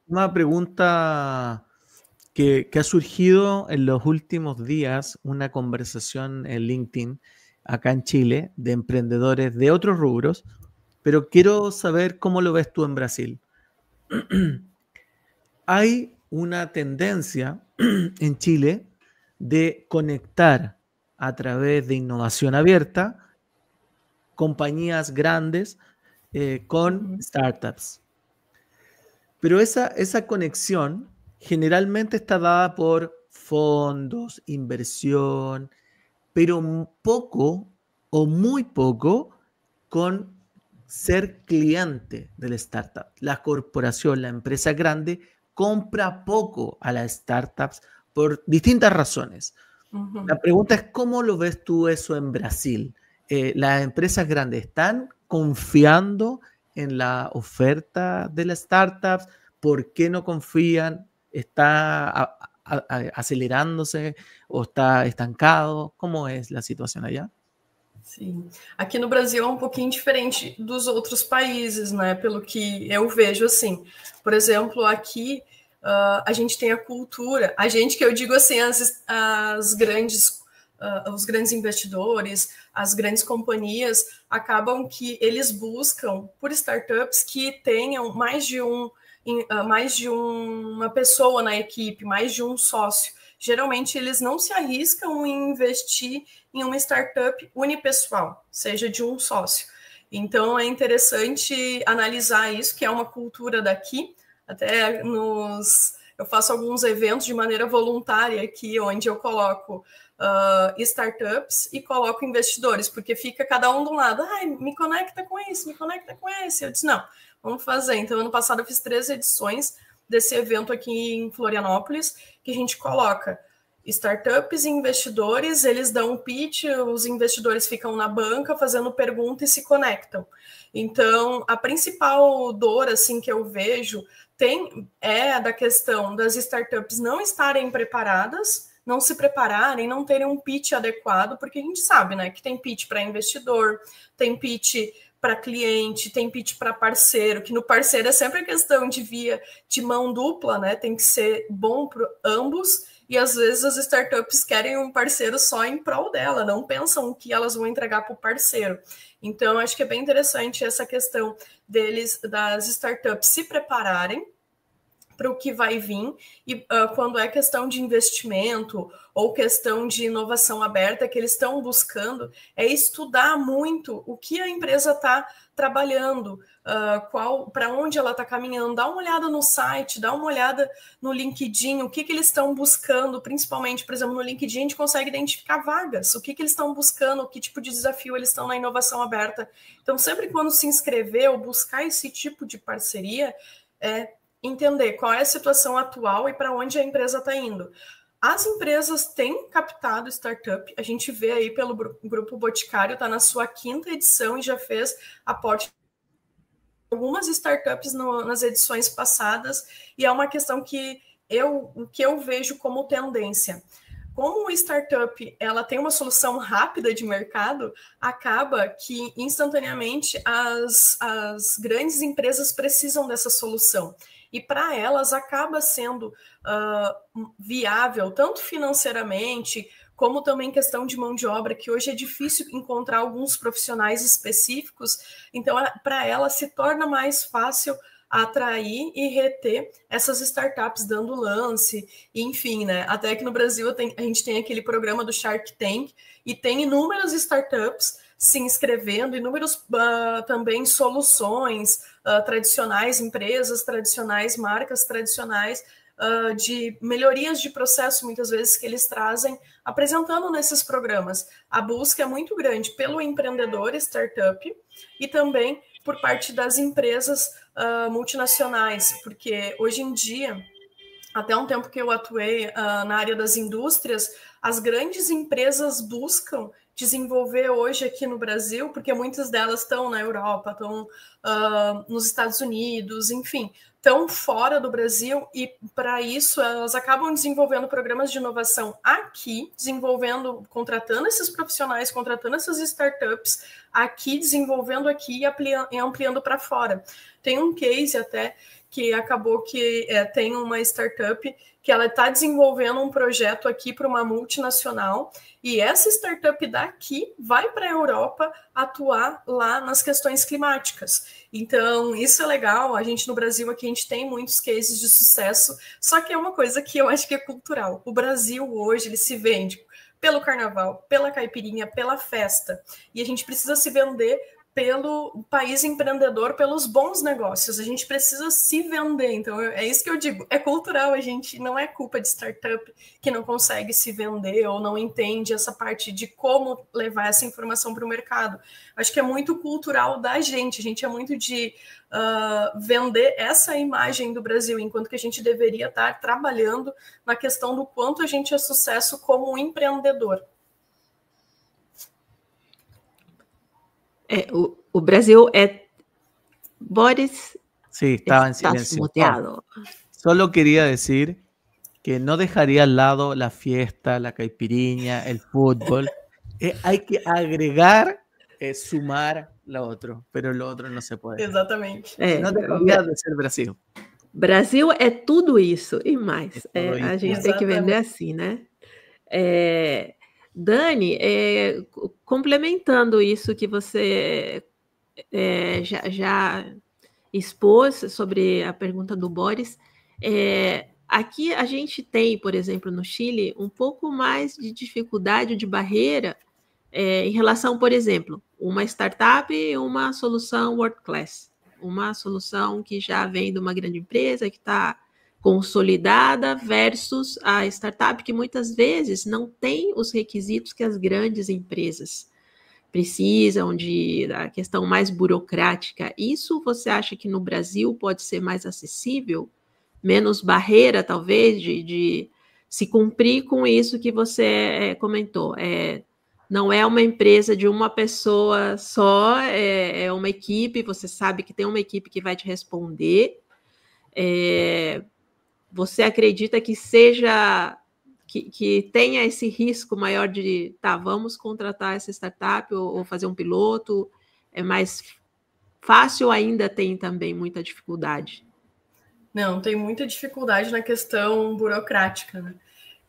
Speaker 1: una pregunta que ha surgido en los últimos días una conversación en LinkedIn acá en Chile de emprendedores de otros rubros, pero quiero saber cómo lo ves tú en Brasil. Hay una tendencia en Chile de conectar a través de innovación abierta compañías grandes con startups. Pero esa conexión generalmente está dada por fondos, inversión, pero poco o muy poco con ser cliente del startup. La corporación, la empresa grande, compra poco a las startups por distintas razones. La pregunta es, ¿cómo lo ves tú eso en Brasil? ¿Las empresas grandes están confiando en la oferta de las startups? ¿Por qué no confían? ¿Está acelerándose o está estancado? ¿Cómo es la situação allá?
Speaker 3: Sim, aqui no Brasil é um pouquinho diferente dos outros países, né? Pelo que eu vejo, assim. Por exemplo, aqui a gente tem a cultura, a gente que eu digo assim, as grandes, os grandes investidores, as grandes companhias, acabam que eles buscam por startups que tenham mais de uma pessoa na equipe, mais de um sócio. Geralmente, eles não se arriscam em investir em uma startup unipessoal, seja de um sócio. Então, é interessante analisar isso, que é uma cultura daqui. Até eu faço alguns eventos de maneira voluntária aqui, onde eu coloco startups e coloco investidores, porque fica cada um de um lado. Me conecta com isso, me conecta com esse. Eu disse, não, vamos fazer. Então, ano passado eu fiz 3 edições desse evento aqui em Florianópolis, que a gente coloca startups e investidores, eles dão um pitch, os investidores ficam na banca fazendo pergunta e se conectam. Então, a principal dor assim, que eu vejo é da questão das startups não estarem preparadas, não se prepararem, não terem um pitch adequado, porque a gente sabe, né, que tem pitch para investidor, tem pitch para cliente, tem pitch para parceiro, que no parceiro é sempre a questão de mão dupla, né? Tem que ser bom para ambos, e às vezes as startups querem um parceiro só em prol dela, não pensam o que elas vão entregar para o parceiro. Então, acho que é bem interessante essa questão das startups se prepararem para o que vai vir, e quando é questão de investimento ou questão de inovação aberta, que eles estão buscando é estudar muito o que a empresa está trabalhando, para onde ela está caminhando, dá uma olhada no site, dá uma olhada no LinkedIn, o que eles estão buscando, principalmente, por exemplo, no LinkedIn a gente consegue identificar vagas, o que eles estão buscando, que tipo de desafio eles estão na inovação aberta. Então, sempre quando se inscrever ou buscar esse tipo de parceria, entender qual é a situação atual e para onde a empresa está indo. As empresas têm captado startup, a gente vê aí pelo Grupo Boticário, está na sua 5ª edição e já fez aporte algumas startups nas edições passadas, e é uma questão que eu vejo como tendência. Como a startup ela tem uma solução rápida de mercado, acaba que instantaneamente as grandes empresas precisam dessa solução. E para elas acaba sendo viável, tanto financeiramente, como também questão de mão de obra, que hoje é difícil encontrar alguns profissionais específicos. Então, para elas se torna mais fácil atrair e reter essas startups dando lance, enfim, né? Até que no Brasil a gente tem aquele programa do Shark Tank e tem inúmeras startups se inscrevendo, inúmeras também soluções tradicionais, empresas tradicionais, marcas tradicionais, de melhorias de processo, muitas vezes, que eles trazem, apresentando nesses programas. A busca é muito grande pelo empreendedor startup e também por parte das empresas multinacionais, porque hoje em dia, até um tempo que eu atuei na área das indústrias, as grandes empresas buscam desenvolver hoje aqui no Brasil, porque muitas delas estão na Europa, estão nos Estados Unidos, enfim, estão fora do Brasil, e para isso elas acabam desenvolvendo programas de inovação aqui, contratando esses profissionais, contratando essas startups aqui, desenvolvendo aqui e ampliando para fora. Tem um case até que acabou que tem uma startup que ela está desenvolvendo um projeto aqui para uma multinacional, e essa startup daqui vai para a Europa atuar lá nas questões climáticas. Então, isso é legal. A gente no Brasil aqui, a gente tem muitos cases de sucesso, só que é uma coisa que eu acho que é cultural. O Brasil hoje, ele se vende pelo carnaval, pela caipirinha, pela festa, e a gente precisa se vender pelo país empreendedor, pelos bons negócios. A gente precisa se vender. Então, é isso que eu digo. É cultural, a gente não é culpa de startup que não consegue se vender ou não entende essa parte de como levar essa informação para o mercado. Acho que é muito cultural da gente. A gente é muito de vender essa imagem do Brasil, enquanto que a gente deveria estar trabalhando na questão do quanto a gente é sucesso como um empreendedor.
Speaker 2: O Brasil Boris,
Speaker 1: sí, estaba en silencio.
Speaker 2: Muteado.
Speaker 1: Solo quería decir que no dejaría al lado la fiesta, la caipirinha, el fútbol. Hay que agregar, sumar lo otro, pero lo otro no se puede.
Speaker 3: Exatamente.
Speaker 1: No dejaría de ser Brasil.
Speaker 2: Brasil é tudo isso e mais. A gente tem que vender assim, né? Dani, complementando isso que você já expôs sobre a pergunta do Boris, aqui a gente tem, por exemplo, no Chile, um pouco mais de dificuldade, de barreira, em relação, por exemplo, uma startup e uma solução world class, uma solução que já vem de uma grande empresa, que está consolidada, versus a startup que muitas vezes não tem os requisitos que as grandes empresas precisam, da questão mais burocrática. Isso você acha que no Brasil pode ser mais acessível? Menos barreira, talvez, de se cumprir com isso que você comentou? Não é uma empresa de uma pessoa só, é uma equipe, você sabe que tem uma equipe que vai te responder. Você acredita que que tenha esse risco maior de, vamos contratar essa startup ou fazer um piloto? É mais fácil ou ainda tem também muita dificuldade?
Speaker 3: Não, tem muita dificuldade na questão burocrática, né?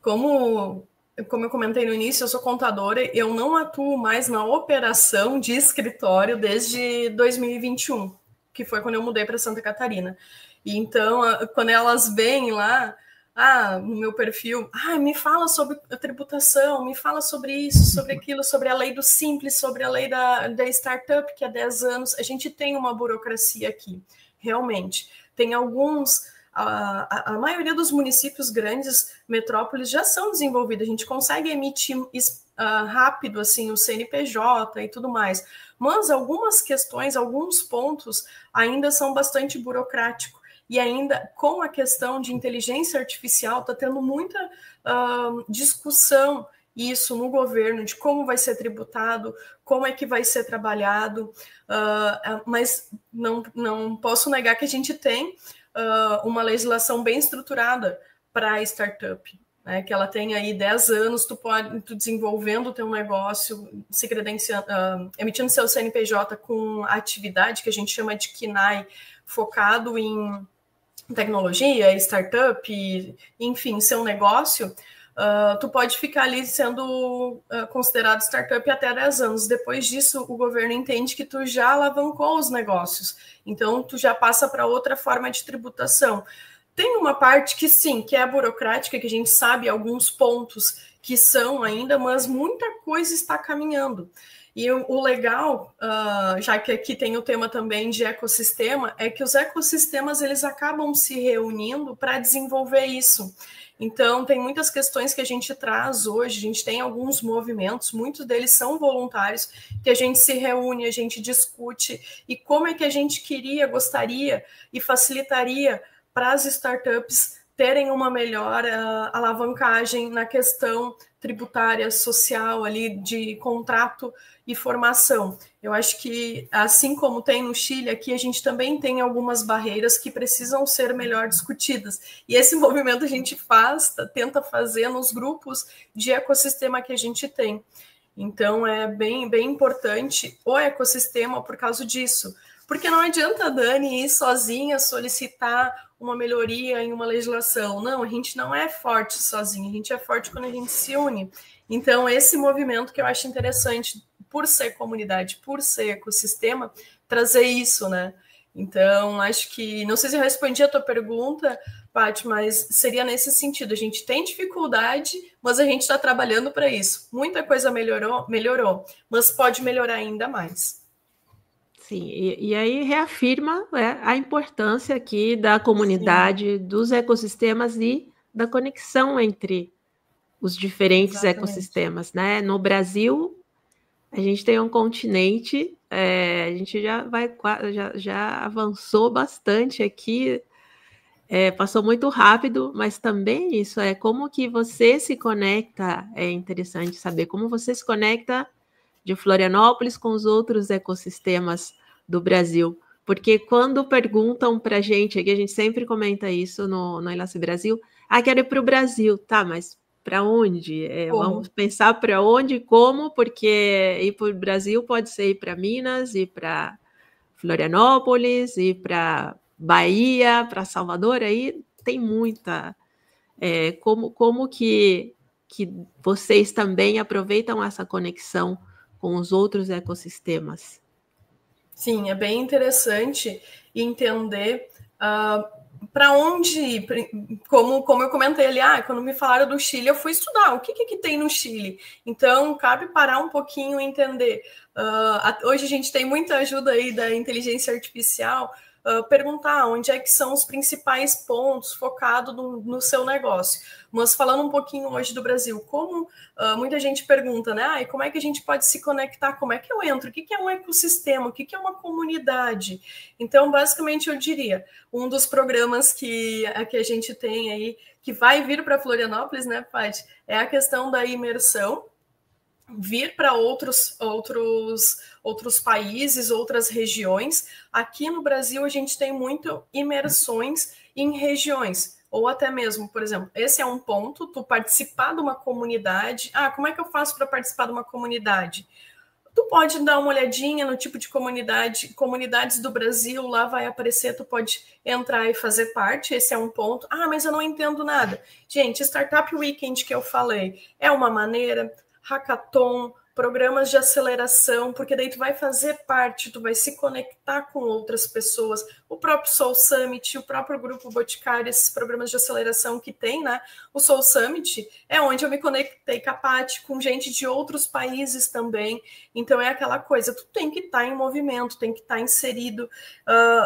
Speaker 3: Como eu comentei no início, eu sou contadora, eu não atuo mais na operação de escritório desde 2021, que foi quando eu mudei para Santa Catarina. E então, quando elas vêm lá, no meu perfil, me fala sobre a tributação, me fala sobre isso, sobre aquilo, sobre a lei do Simples, sobre a lei da startup, que há 10 anos, a gente tem uma burocracia aqui, realmente. Tem alguns, a maioria dos municípios grandes, metrópoles, já são desenvolvidos, a gente consegue emitir rápido, assim, o CNPJ e tudo mais, mas algumas questões, alguns pontos ainda são bastante burocráticos. E ainda com a questão de inteligência artificial, está tendo muita discussão isso no governo, de como vai ser tributado, como é que vai ser trabalhado, mas não posso negar que a gente tem uma legislação bem estruturada para a startup, né? Que ela tem aí 10 anos, tu desenvolvendo o teu negócio, se credenciando, emitindo seu CNPJ com atividade que a gente chama de KNAI, focado em tecnologia, startup, enfim, seu negócio, tu pode ficar ali sendo considerado startup até 10 anos. Depois disso, o governo entende que tu já alavancou os negócios. Então, tu já passa para outra forma de tributação. Tem uma parte que sim, que é a burocrática, que a gente sabe alguns pontos que são ainda, mas muita coisa está caminhando. E o legal, já que aqui tem o tema também de ecossistema, é que os ecossistemas eles acabam se reunindo para desenvolver isso. Então, tem muitas questões que a gente traz hoje, a gente tem alguns movimentos, muitos deles são voluntários, que a gente se reúne, a gente discute, e como é que a gente gostaria e facilitaria para as startups terem uma melhor alavancagem na questão tributária, social, ali de contrato e formação. Eu acho que, assim como tem no Chile, aqui a gente também tem algumas barreiras que precisam ser melhor discutidas. E esse movimento a gente tenta fazer nos grupos de ecossistema que a gente tem. Então, é bem importante o ecossistema por causa disso, Porque não adianta a Dani ir sozinha solicitar uma melhoria em uma legislação. Não, a gente não é forte sozinho, a gente é forte quando a gente se une. Então, esse movimento que eu acho interessante, por ser comunidade, por ser ecossistema, trazer isso, né? Então, acho que, não sei se eu respondi a tua pergunta, Paty, mas seria nesse sentido. A gente tem dificuldade, mas a gente está trabalhando para isso. Muita coisa melhorou, mas pode melhorar ainda mais.
Speaker 2: Sim, e aí reafirma a importância aqui da comunidade, sim, dos ecossistemas e da conexão entre os diferentes, exatamente, ecossistemas, né? No Brasil, a gente tem um continente, a gente já avançou bastante aqui, passou muito rápido, mas também isso como que você se conecta, é interessante saber como você se conecta de Florianópolis com os outros ecossistemas do Brasil. Porque quando perguntam para a gente, aqui a gente sempre comenta isso no Enlace Brasil, quero ir para o Brasil, tá, mas para onde? Vamos pensar para onde e como, porque ir para o Brasil pode ser ir para Minas, ir para Florianópolis, ir para Bahia, para Salvador, aí tem muita... como que vocês também aproveitam essa conexão com os outros ecossistemas?
Speaker 3: Sim, é bem interessante entender para onde ir. Como eu comentei ali, quando me falaram do Chile, eu fui estudar o que tem no Chile. Então, cabe parar um pouquinho e entender. Hoje a gente tem muita ajuda aí da inteligência artificial, perguntar onde é que são os principais pontos focados no seu negócio. Mas falando um pouquinho hoje do Brasil, como muita gente pergunta, né? Como é que a gente pode se conectar? Como é que eu entro? O que é um ecossistema? O que é uma comunidade? Então, basicamente, eu diria, um dos programas que a gente tem aí, que vai vir para Florianópolis, né, Paty? É a questão da imersão, vir para outros países, outras regiões. Aqui no Brasil, a gente tem muito imersões em regiões, ou até mesmo, por exemplo, esse é um ponto, tu participar de uma comunidade. Como é que eu faço para participar de uma comunidade? Tu pode dar uma olhadinha no tipo de comunidades do Brasil, lá vai aparecer, tu pode entrar e fazer parte, esse é um ponto. Mas eu não entendo nada. Gente, Startup Weekend que eu falei, é uma maneira, hackathon, programas de aceleração, porque daí tu vai fazer parte, tu vai se conectar com outras pessoas, o próprio Soul Summit, o próprio Grupo Boticário, esses programas de aceleração que tem, né? O Soul Summit é onde eu me conectei com a Paty, com gente de outros países também. Então é aquela coisa, tu tem que estar em movimento, tem que estar inserido.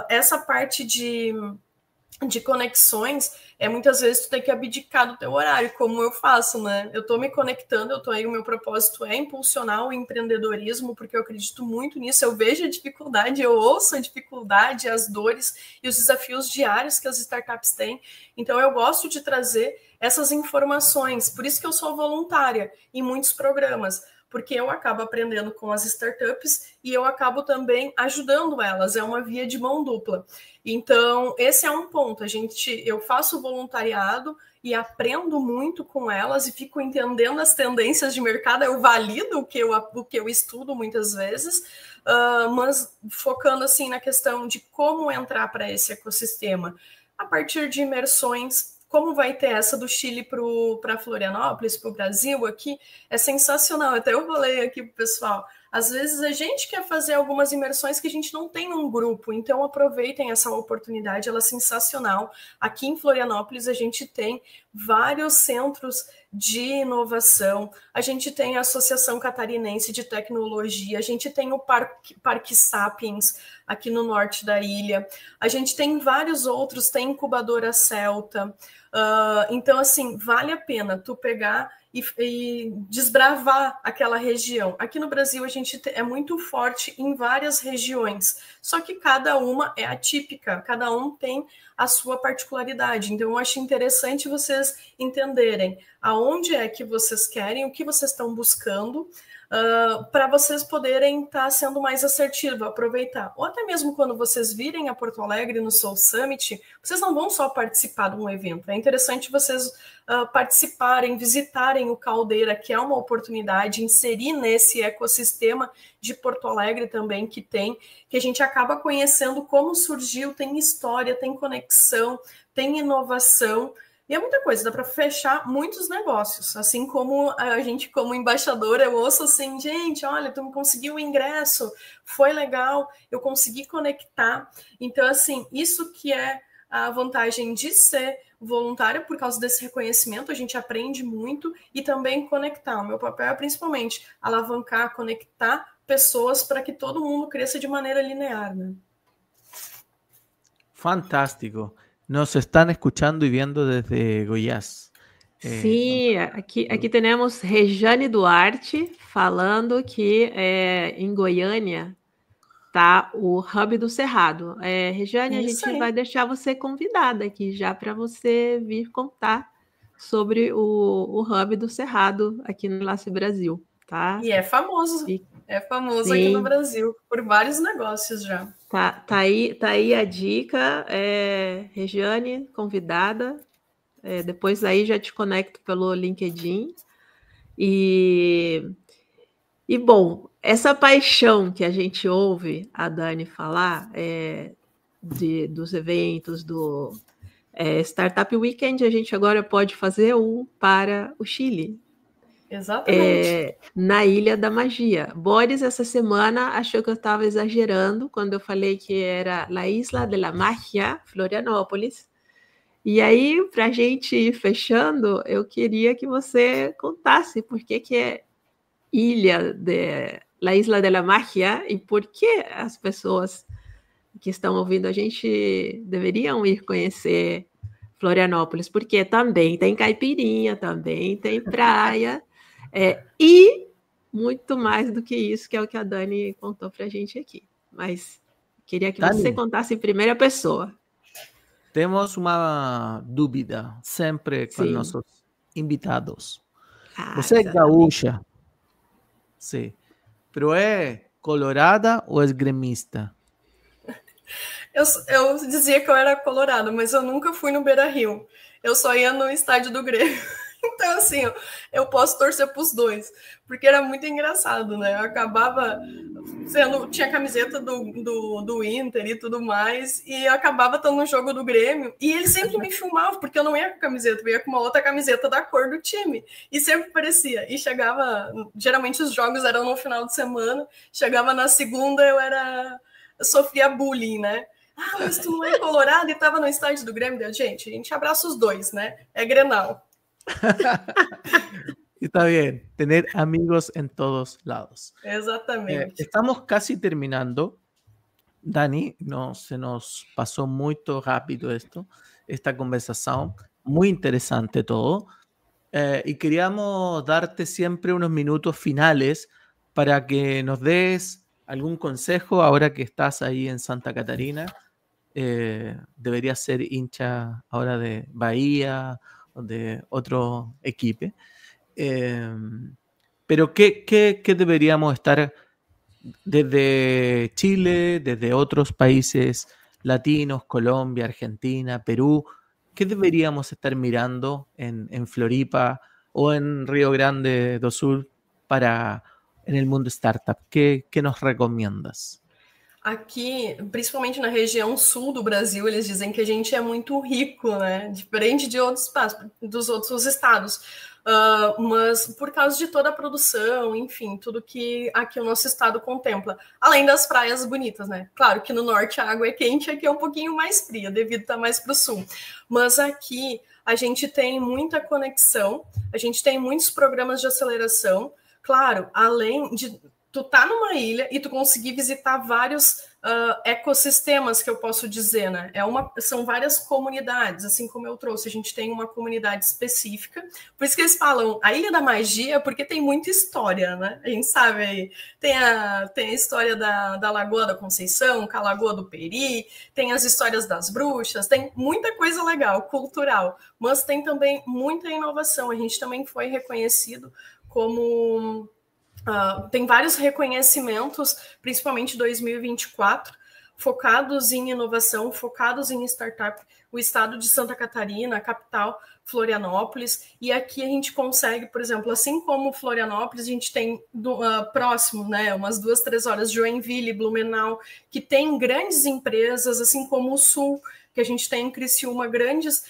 Speaker 3: Essa parte de conexões, muitas vezes tu tem que abdicar do teu horário, como eu faço, né? Eu tô me conectando, o meu propósito é impulsionar o empreendedorismo, porque eu acredito muito nisso, eu vejo a dificuldade, eu ouço a dificuldade, as dores e os desafios diários que as startups têm, então eu gosto de trazer essas informações, por isso que eu sou voluntária em muitos programas, porque eu acabo aprendendo com as startups e eu acabo também ajudando elas, é uma via de mão dupla. Então, esse é um ponto, eu faço voluntariado e aprendo muito com elas e fico entendendo as tendências de mercado, eu valido o que eu estudo muitas vezes, mas focando assim na questão de como entrar para esse ecossistema, a partir de imersões. Como vai ter essa do Chile para Florianópolis, para o Brasil aqui, é sensacional. Até eu falei aqui para o pessoal, às vezes a gente quer fazer algumas imersões que a gente não tem um grupo, então aproveitem essa oportunidade, ela é sensacional. Aqui em Florianópolis a gente tem vários centros de inovação, a gente tem a Associação Catarinense de Tecnologia, a gente tem o Parque Sapiens aqui no norte da ilha, a gente tem vários outros, tem Incubadora Celta, então assim, vale a pena tu pegar e desbravar aquela região. Aqui no Brasil a gente é muito forte em várias regiões, só que cada uma é atípica, cada um tem a sua particularidade. Então eu acho interessante vocês entenderem aonde é que vocês querem, o que vocês estão buscando, para vocês poderem estar sendo mais assertivos, aproveitar. Ou até mesmo quando vocês virem a Porto Alegre no Soul Summit, vocês não vão só participar de um evento, é interessante vocês participarem, visitarem o Caldeira, que é uma oportunidade, inserir nesse ecossistema de Porto Alegre também que a gente acaba conhecendo como surgiu, tem história, tem conexão, tem inovação. E é muita coisa, dá para fechar muitos negócios. Assim como a gente, como embaixadora, eu ouço assim, gente, olha, tu me conseguiu o ingresso, foi legal, eu consegui conectar. Então, assim, isso que é a vantagem de ser voluntária, por causa desse reconhecimento, a gente aprende muito e também conectar. O meu papel é principalmente alavancar, conectar pessoas para que todo mundo cresça de maneira linear, né?
Speaker 1: Fantástico. Nos están escuchando y viendo desde Goiás.
Speaker 2: Sim, aqui temos Rejane Duarte falando que em Goiânia tá o Hub do Cerrado. Rejane, a gente vai deixar você convidada aqui já para você vir contar sobre o Hub do Cerrado aqui no Lace Brasil, tá?
Speaker 3: E é famoso. É famoso Sim. Aqui no Brasil, por vários negócios já.
Speaker 2: Tá aí a dica, Regiane, convidada. Depois aí já te conecto pelo LinkedIn. E bom, essa paixão que a gente ouve a Dani falar dos eventos, do Startup Weekend, a gente agora pode fazer um para o Chile.
Speaker 3: Exatamente.
Speaker 2: Na Ilha da Magia. Boris, essa semana, achou que eu estava exagerando quando eu falei que era La Isla de la Magia, Florianópolis. E aí, para a gente ir fechando, eu queria que você contasse por que é La Isla de la Magia e por que as pessoas que estão ouvindo a gente deveriam ir conhecer Florianópolis, porque também tem caipirinha, também tem praia, e muito mais do que isso, que é o que a Dani contou para a gente aqui. Mas queria que Dani, você contasse em primeira pessoa.
Speaker 1: Temos uma dúvida sempre com nossos invitados. Você é gaúcha? Sim. Pero é colorada ou é gremista?
Speaker 3: Eu dizia que eu era colorada, mas eu nunca fui no Beira-Rio. Eu só ia no estádio do Grêmio. Então, assim, eu posso torcer para os dois, porque era muito engraçado, né? Eu acabava tinha camiseta do Inter e tudo mais, e eu acabava estando no jogo do Grêmio, e eles sempre me filmavam, porque eu não ia com camiseta, eu ia com uma outra camiseta da cor do time, e sempre parecia, e chegava, geralmente os jogos eram no final de semana, chegava na segunda, eu sofria bullying, né? Ah, mas tu não é colorado e tava no estádio do Grêmio? Gente, a gente abraça os dois, né? É Grenal.
Speaker 1: Está bien, tener amigos en todos lados.
Speaker 3: Exactamente.
Speaker 1: Estamos casi terminando. Dani, se nos pasó muy rápido esta conversación, muy interesante todo. Y queríamos darte siempre unos minutos finales para que nos des algún consejo ahora que estás ahí en Santa Catarina. Deberías ser hincha ahora de Bahía o de otro equipo. Pero ¿qué deberíamos estar desde Chile, desde otros países latinos, Colombia, Argentina, Perú? ¿Qué deberíamos estar mirando en Floripa o en Río Grande do Sul en el mundo startup? ¿Qué nos recomiendas?
Speaker 3: Aqui, principalmente na região sul do Brasil, eles dizem que a gente é muito rico, né? Diferente de dos outros estados. Mas por causa de toda a produção, enfim, tudo que aqui o nosso estado contempla. Além das praias bonitas, né? Claro que no norte a água é quente, aqui é um pouquinho mais fria, devido a estar mais para o sul. Mas aqui a gente tem muita conexão, a gente tem muitos programas de aceleração. Claro, além de tu tá numa ilha e tu conseguir visitar vários ecossistemas, que eu posso dizer, né? São várias comunidades, assim como eu trouxe, a gente tem uma comunidade específica, por isso que eles falam a Ilha da Magia, porque tem muita história, né? A gente sabe aí, tem a história da Lagoa da Conceição, com a Lagoa do Peri, tem as histórias das bruxas, tem muita coisa legal, cultural, mas tem também muita inovação, a gente também foi reconhecido como... tem vários reconhecimentos, principalmente 2024, focados em inovação, focados em startup, o estado de Santa Catarina, a capital, Florianópolis, e aqui a gente consegue, por exemplo, assim como Florianópolis, a gente tem próximo, né, umas 2, 3 horas, Joinville, Blumenau, que tem grandes empresas, assim como o Sul, que a gente tem em Criciúma, grandes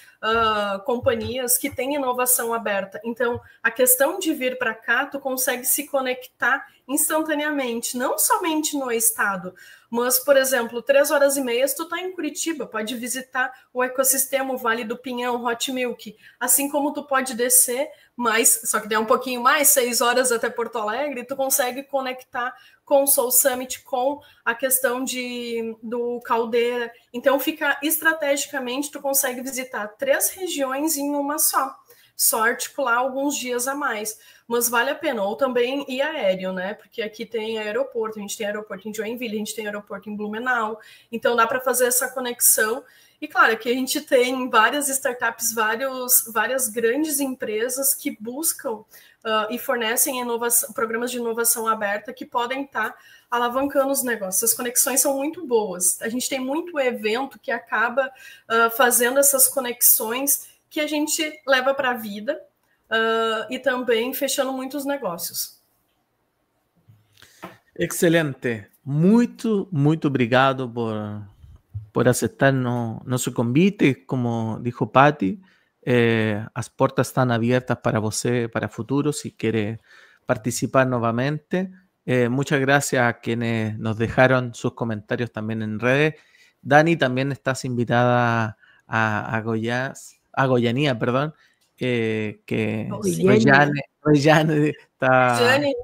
Speaker 3: companhias que têm inovação aberta. Então, a questão de vir para cá, tu consegue se conectar instantaneamente, não somente no estado, mas, por exemplo, 3 horas e meia, tu está em Curitiba, pode visitar o ecossistema, o Vale do Pinhão, Hot Milk, assim como tu pode descer mais, só que der um pouquinho mais, 6 horas até Porto Alegre, tu consegue conectar com o Soul Summit, com a questão do Caldeira. Então, fica estrategicamente, tu consegue visitar 3 regiões em uma só articular alguns dias a mais, mas vale a pena, ou também ir aéreo, né, porque aqui tem aeroporto, a gente tem aeroporto em Joinville, a gente tem aeroporto em Blumenau, então dá para fazer essa conexão, e claro, aqui a gente tem várias startups, várias grandes empresas que buscam e fornecem programas de inovação aberta que podem estar alavancando os negócios. As conexões são muito boas. A gente tem muito evento que acaba fazendo essas conexões que a gente leva para a vida e também fechando muitos negócios.
Speaker 1: Excelente. Muito obrigado por aceitar nosso convite. Como dijo Patti, as portas están abiertas para você para futuro si quiere participar nuevamente. Muchas gracias a quienes nos dejaron sus comentarios también en redes. Dani, también estás invitada a Goiânia, perdón, que Goiânia está...
Speaker 3: Jane,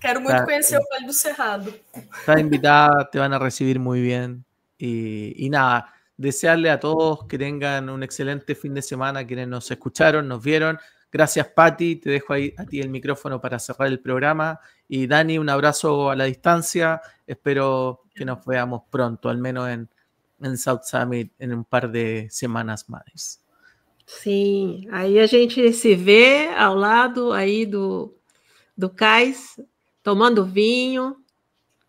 Speaker 3: quero muito conhecer o Vale do Cerrado.
Speaker 1: Está invitada, te van a recibir muy bien. Y nada, desearle a todos que tengan un excelente fin de semana, quienes nos escucharon, nos vieron. Gracias, Patti. Te dejo ahí a ti el micrófono para cerrar el programa. Y Dani, un abrazo a la distancia. Espero que nos veamos pronto, al menos en South Summit, en un par de semanas más.
Speaker 2: Sim, aí a gente se vê ao lado aí do cais, tomando vinho.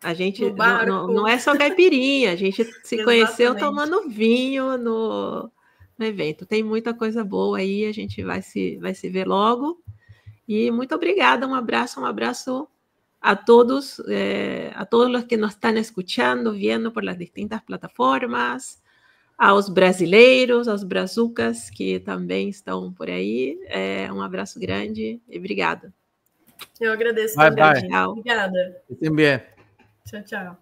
Speaker 2: A gente não é só caipirinha, a gente se conheceu tomando vinho no evento. Tem muita coisa boa aí, a gente vai se ver logo. E muito obrigada, um abraço a todos os que nos estão escuchando, vendo por las distintas plataformas, aos brasileiros, aos brazucas que também estão por aí. Um abraço grande e obrigada.
Speaker 3: Eu agradeço também.
Speaker 1: Bye.
Speaker 3: Obrigada.
Speaker 1: Que estén bien.
Speaker 3: Tchau, tchau.